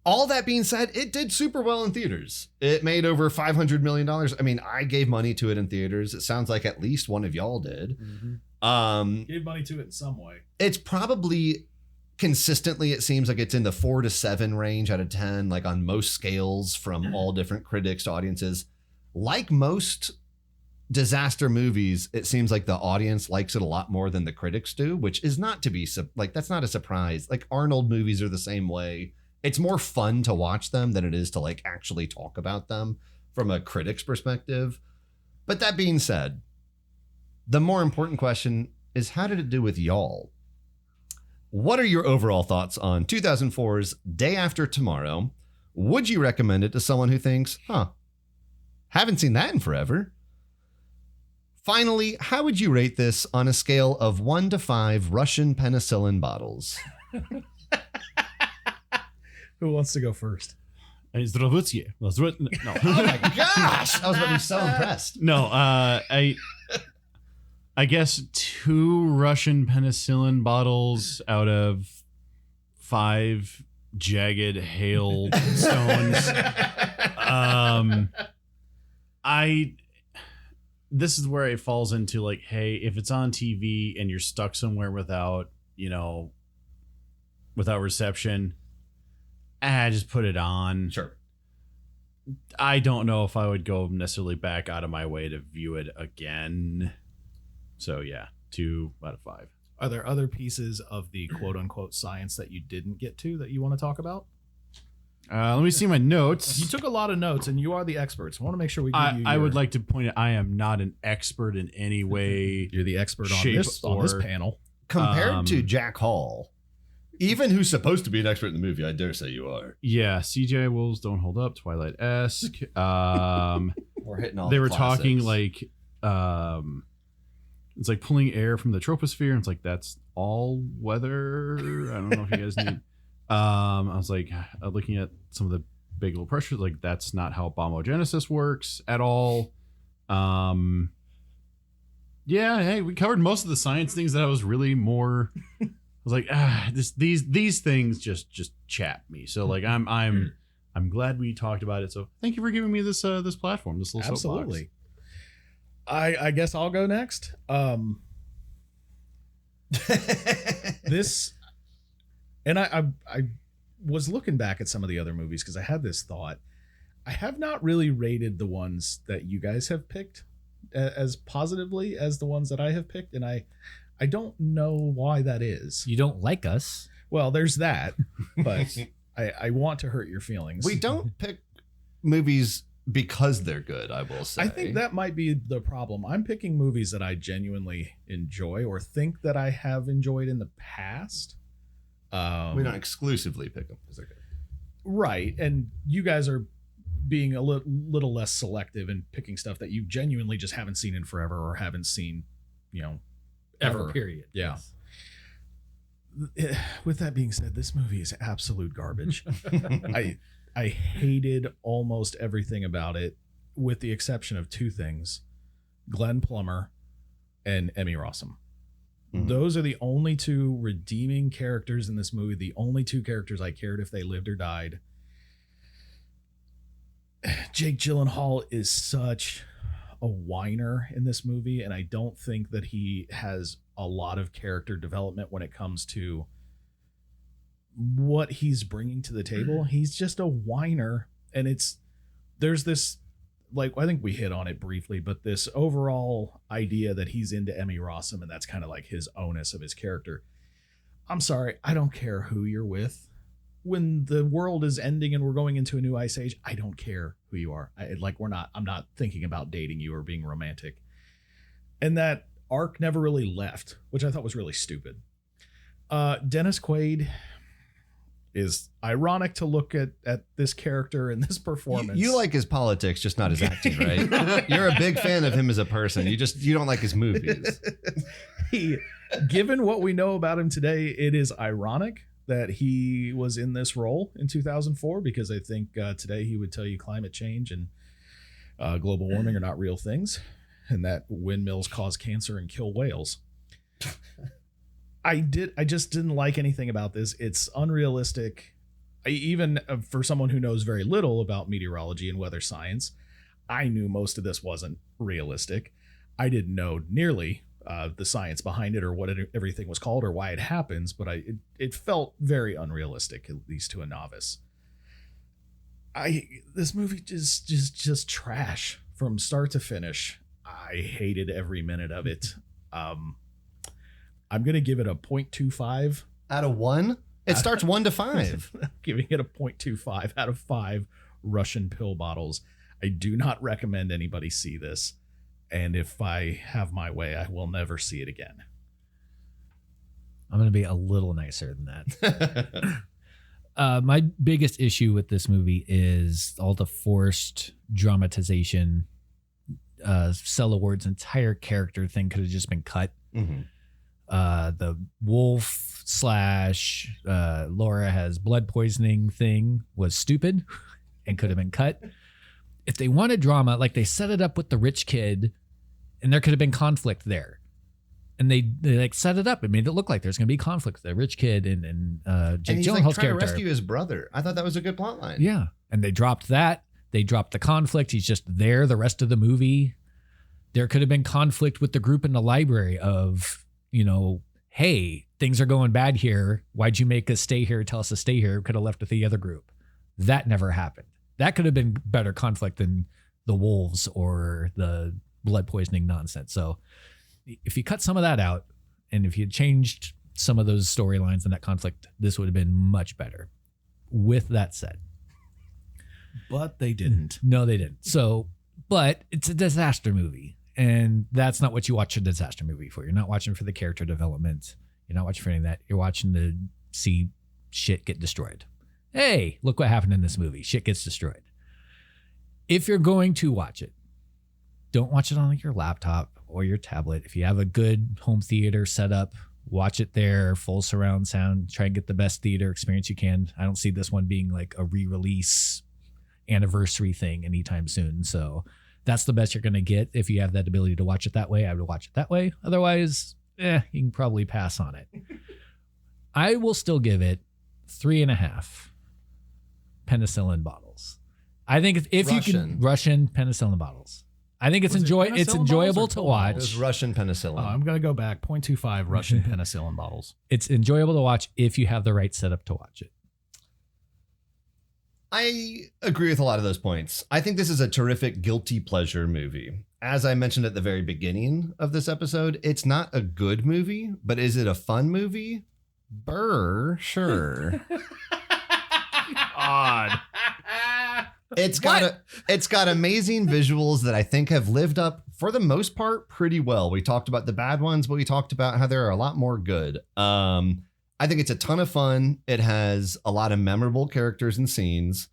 S1: All that being said, it did super well in theaters. It made over $500 million. I mean, I gave money to it in theaters. It sounds like at least one of y'all did.
S3: Gave money to it in some way.
S1: It's probably consistently, it seems like it's in the 4 to 7 range out of 10, like on most scales from all different critics to audiences. Like most disaster movies, it seems like the audience likes it a lot more than the critics do, which is not to be like, that's not a surprise. Like Arnold movies are the same way. It's more fun to watch them than it is to like actually talk about them from a critic's perspective. But that being said, the more important question is, how did it do with y'all? What are your overall thoughts on 2004's Day After Tomorrow? Would you recommend it to someone who thinks, haven't seen that in forever? Finally, how would you rate this on a scale of 1 to 5 Russian penicillin bottles?
S3: Who wants to go first?
S2: No.
S1: Oh my gosh! I was about to be so impressed.
S2: No, I guess 2 Russian penicillin bottles out of 5 jagged hailstones. This is where it falls into like, hey, if it's on TV and you're stuck somewhere without reception, just put it on.
S1: Sure.
S2: I don't know if I would go necessarily back out of my way to view it again. So yeah, 2 out of 5.
S3: Are there other pieces of the quote unquote science that you didn't get to that you want to talk about?
S2: Let me see my notes.
S3: You took a lot of notes and you are the experts. I want to make sure we give you
S2: I would like to point out I am not an expert in any way.
S3: You're the expert on
S2: shape,
S3: this panel.
S1: Compared to Jack Hall, even who's supposed to be an expert in the movie, I dare say you are.
S2: Yeah, CGI wolves don't hold up. Twilight-esque.
S1: We're hitting all
S2: they
S1: the
S2: were
S1: classics.
S2: talking like it's like pulling air from the troposphere, and it's like that's all weather. I don't know if you guys need. I was like looking at some of the big low pressures, like that's not how bombogenesis works at all. Yeah, hey, we covered most of the science things that I was really more. I was like, these things just chap me. So like I'm glad we talked about it. So thank you for giving me this this platform, this little
S3: Absolutely. I guess I'll go next. This, and I was looking back at some of the other movies because I had this thought. I have not really rated the ones that you guys have picked as positively as the ones that I have picked, and I don't know why that is.
S6: You don't like us.
S3: Well, there's that, but I want to hurt your feelings.
S1: We don't pick movies because they're good, I will say.
S3: I think that might be the problem. I'm picking movies that I genuinely enjoy or think that I have enjoyed in the past.
S1: We don't exclusively pick them because they're good.
S3: Right. And you guys are being a little less selective and picking stuff that you genuinely just haven't seen in forever or haven't seen, ever.
S6: Period.
S3: Yeah. With that being said, this movie is absolute garbage. I hated almost everything about it, with the exception of 2 things: Glenn Plummer and Emmy Rossum. Mm-hmm. Those are the only 2 redeeming characters in this movie. The only 2 characters I cared if they lived or died. Jake Gyllenhaal is such a whiner in this movie, and I don't think that he has a lot of character development when it comes to what he's bringing to the table. He's just a whiner, and there's this like I think we hit on it briefly, but this overall idea that he's into Emmy Rossum and that's kind of like his onus of his character. I'm sorry, I don't care who you're with. When the world is ending and we're going into a new ice age, I don't care who you are. I'm not thinking about dating you or being romantic. And that arc never really left, which I thought was really stupid. Dennis Quaid is ironic to look at this character and this performance.
S1: You like his politics, just not his acting, right? You're a big fan of him as a person. You don't like his movies.
S3: Given what we know about him today, it is ironic that he was in this role in 2004, because I think today he would tell you climate change and global warming are not real things, and that windmills cause cancer and kill whales. I just didn't like anything about this. It's unrealistic. Even for someone who knows very little about meteorology and weather science, I knew most of this wasn't realistic. I didn't know nearly the science behind it or what everything was called or why it happens, but it felt very unrealistic, at least to a novice. This movie just trash from start to finish. I hated every minute of it. I'm going to give it a 0.25
S1: out of 1. It starts 1 to 5.
S3: Giving it a 0.25 out of 5 Russian pill bottles. I do not recommend anybody see this. And if I have my way, I will never see it again.
S6: I'm going to be a little nicer than that. My biggest issue with this movie is all the forced dramatization. Cella Ward's entire character thing could have just been cut.
S1: Mm-hmm.
S6: The wolf / Laura has blood poisoning thing was stupid and could have been cut. If they wanted drama, like they set it up with the rich kid, and there could have been conflict there. And they like set it up and made it look like there's going to be conflict with the rich kid and Jake
S1: he's
S6: Gyllenhaal's
S1: like trying
S6: character.
S1: to rescue his brother. I thought that was a good plot line.
S6: Yeah. And they dropped that. They dropped the conflict. He's just there the rest of the movie. There could have been conflict with the group in the library of, hey, things are going bad here. Why'd you make us stay here? Tell us to stay here. Could have left with the other group. That never happened. That could have been better conflict than the wolves or the blood poisoning nonsense. So if you cut some of that out and if you changed some of those storylines and that conflict, this would have been much better. With that said.
S3: But they didn't.
S6: No, they didn't. So, but it's a disaster movie. And that's not what you watch a disaster movie for. You're not watching for the character development. You're not watching for any of that. You're watching to see shit get destroyed. Hey, look what happened in this movie. Shit gets destroyed. If you're going to watch it, don't watch it on like your laptop or your tablet. If you have a good home theater set up, watch it there, full surround sound. Try and get the best theater experience you can. I don't see this one being like a re-release anniversary thing anytime soon. So that's the best you're going to get. If you have that ability to watch it that way, I would watch it that way. Otherwise, you can probably pass on it. I will still give it 3.5 penicillin bottles. I think if you can Russian penicillin bottles, I think it's enjoyable to watch.
S1: It was Russian penicillin.
S3: I'm going to go back 0.25 Russian penicillin bottles.
S6: It's enjoyable to watch if you have the right setup to watch it.
S1: I agree with a lot of those points. I think this is a terrific guilty pleasure movie. As I mentioned at the very beginning of this episode, it's not a good movie, but is it a fun movie? Sure.
S3: Odd.
S1: It's got amazing visuals that I think have lived up for the most part pretty well. We talked about the bad ones, but we talked about how there are a lot more good. I think it's a ton of fun. It has a lot of memorable characters and scenes.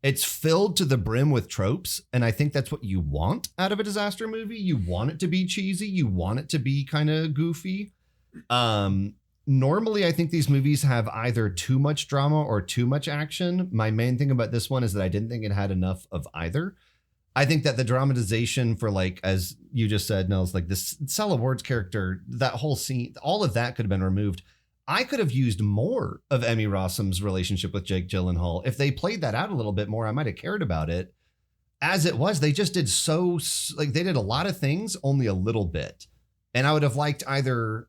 S1: It's filled to the brim with tropes, and I think that's what you want out of a disaster movie. You want it to be cheesy. You want it to be kind of goofy. Normally, I think these movies have either too much drama or too much action. My main thing about this one is that I didn't think it had enough of either. I think that the dramatization for, like, as you just said, Nels, like this Cella Ward's character, that whole scene, all of that could have been removed. I could have used more of Emmy Rossum's relationship with Jake Gyllenhaal. If they played that out a little bit more, I might have cared about it. As it was, they just did they did a lot of things, only a little bit. And I would have liked either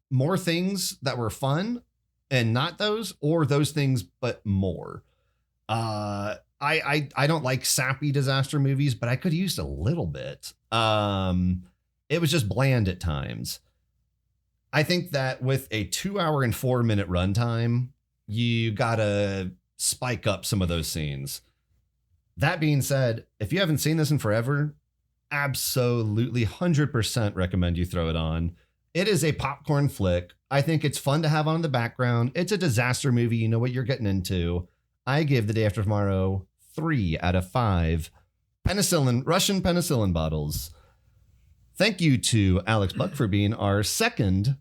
S1: more things that were fun and not those, or those things, but more. I don't like sappy disaster movies, but I could have used a little bit. It was just bland at times. I think that with a 2 hour and 4 minute runtime, you gotta spike up some of those scenes. That being said, if you haven't seen this in forever, absolutely 100% recommend you throw it on. It is a popcorn flick. I think it's fun to have on in the background. It's a disaster movie. You know what you're getting into. I give The Day After Tomorrow 3 out of 5 Russian penicillin bottles. Thank you to Alex Buck for being our second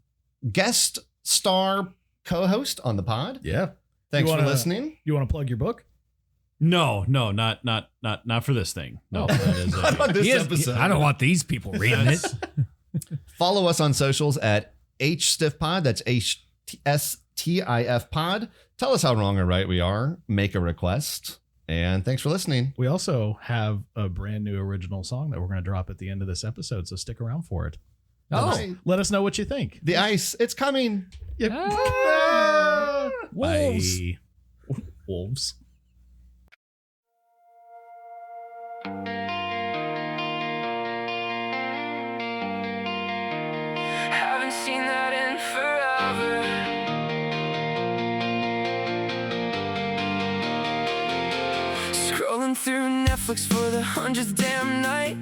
S1: guest star co-host on the pod.
S3: Yeah.
S1: Thanks for listening.
S3: You want to plug your book?
S2: No, not for this thing. No, that is
S1: Not on this episode.
S6: I don't want these people reading it.
S1: Follow us on socials at HStiffPod. That's HSTIF Pod. Tell us how wrong or right we are. Make a request. And thanks for listening.
S3: We also have a brand new original song that we're going to drop at the end of this episode, so stick around for it. Let us know what you think.
S1: The ice, it's coming.
S3: Yep.
S6: Wolves.
S3: Bye. Wolves.
S7: Haven't seen that in forever. Scrolling through Netflix for the 100th damn night.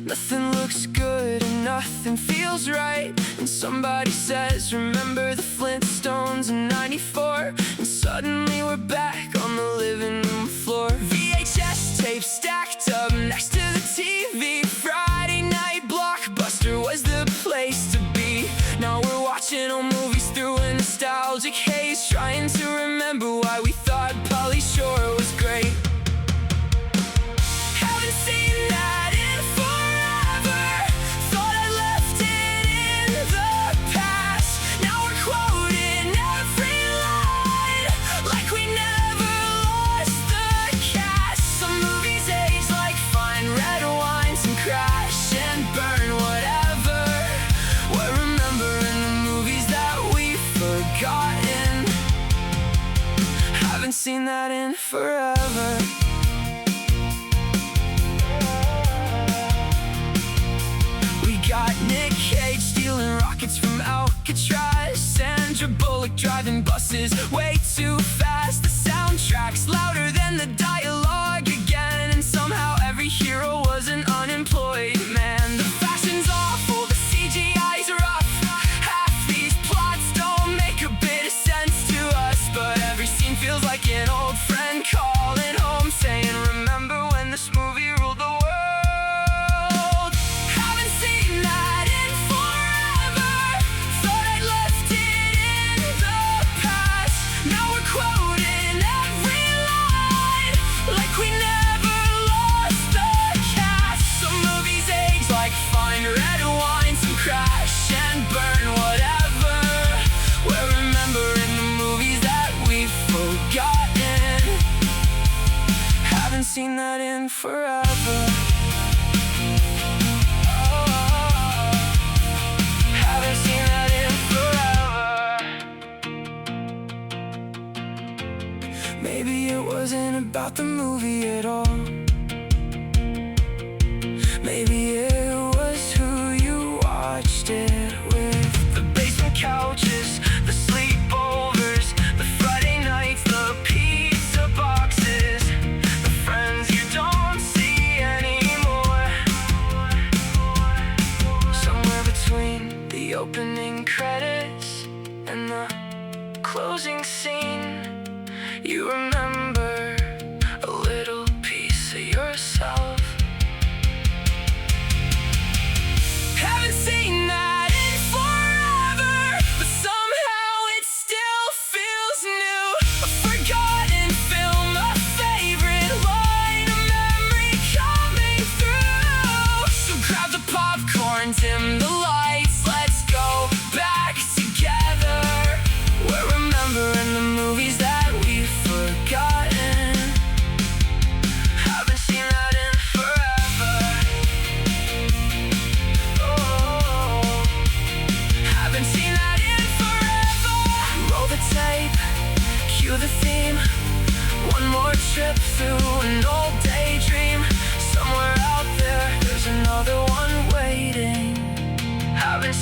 S7: Nothing looks good and nothing feels right. And somebody says, remember the Flintstones in '94? And suddenly we're back on the living room floor. VHS tapes stacked up next to the TV. Friday night Blockbuster was the place to be. Now we're watching old movies through a nostalgic haze, trying to remember why we thought Pauly Shore was great. Haven't seen that in forever. Thought I left it in the past. Now we're quoting every line like we never lost the cast. Some movies age like fine red wines and crash and burn, whatever. We're remembering the movies that we've forgotten. Haven't seen that in forever. We got Nick Cage stealing rockets from Alcatraz, Sandra Bullock driving buses way too fast. The soundtrack's louder than the dialogue again, and somehow every hero was an unemployed man. The fashion's awful, the CGI's rough. Half these plots don't make a bit of sense to us, but every scene feels like an old friend calling home, saying, remember when this movie ruled the world? Haven't seen that in forever. Thought I left it in the past. Now we're quoting every line like we never lost the cast. Some movies age like fine red wines and crash and burn, whatever. We're remembering the movies that we've forgotten. Haven't seen that in forever. Haven't seen that in forever. Maybe it wasn't about the movie at all. Maybe it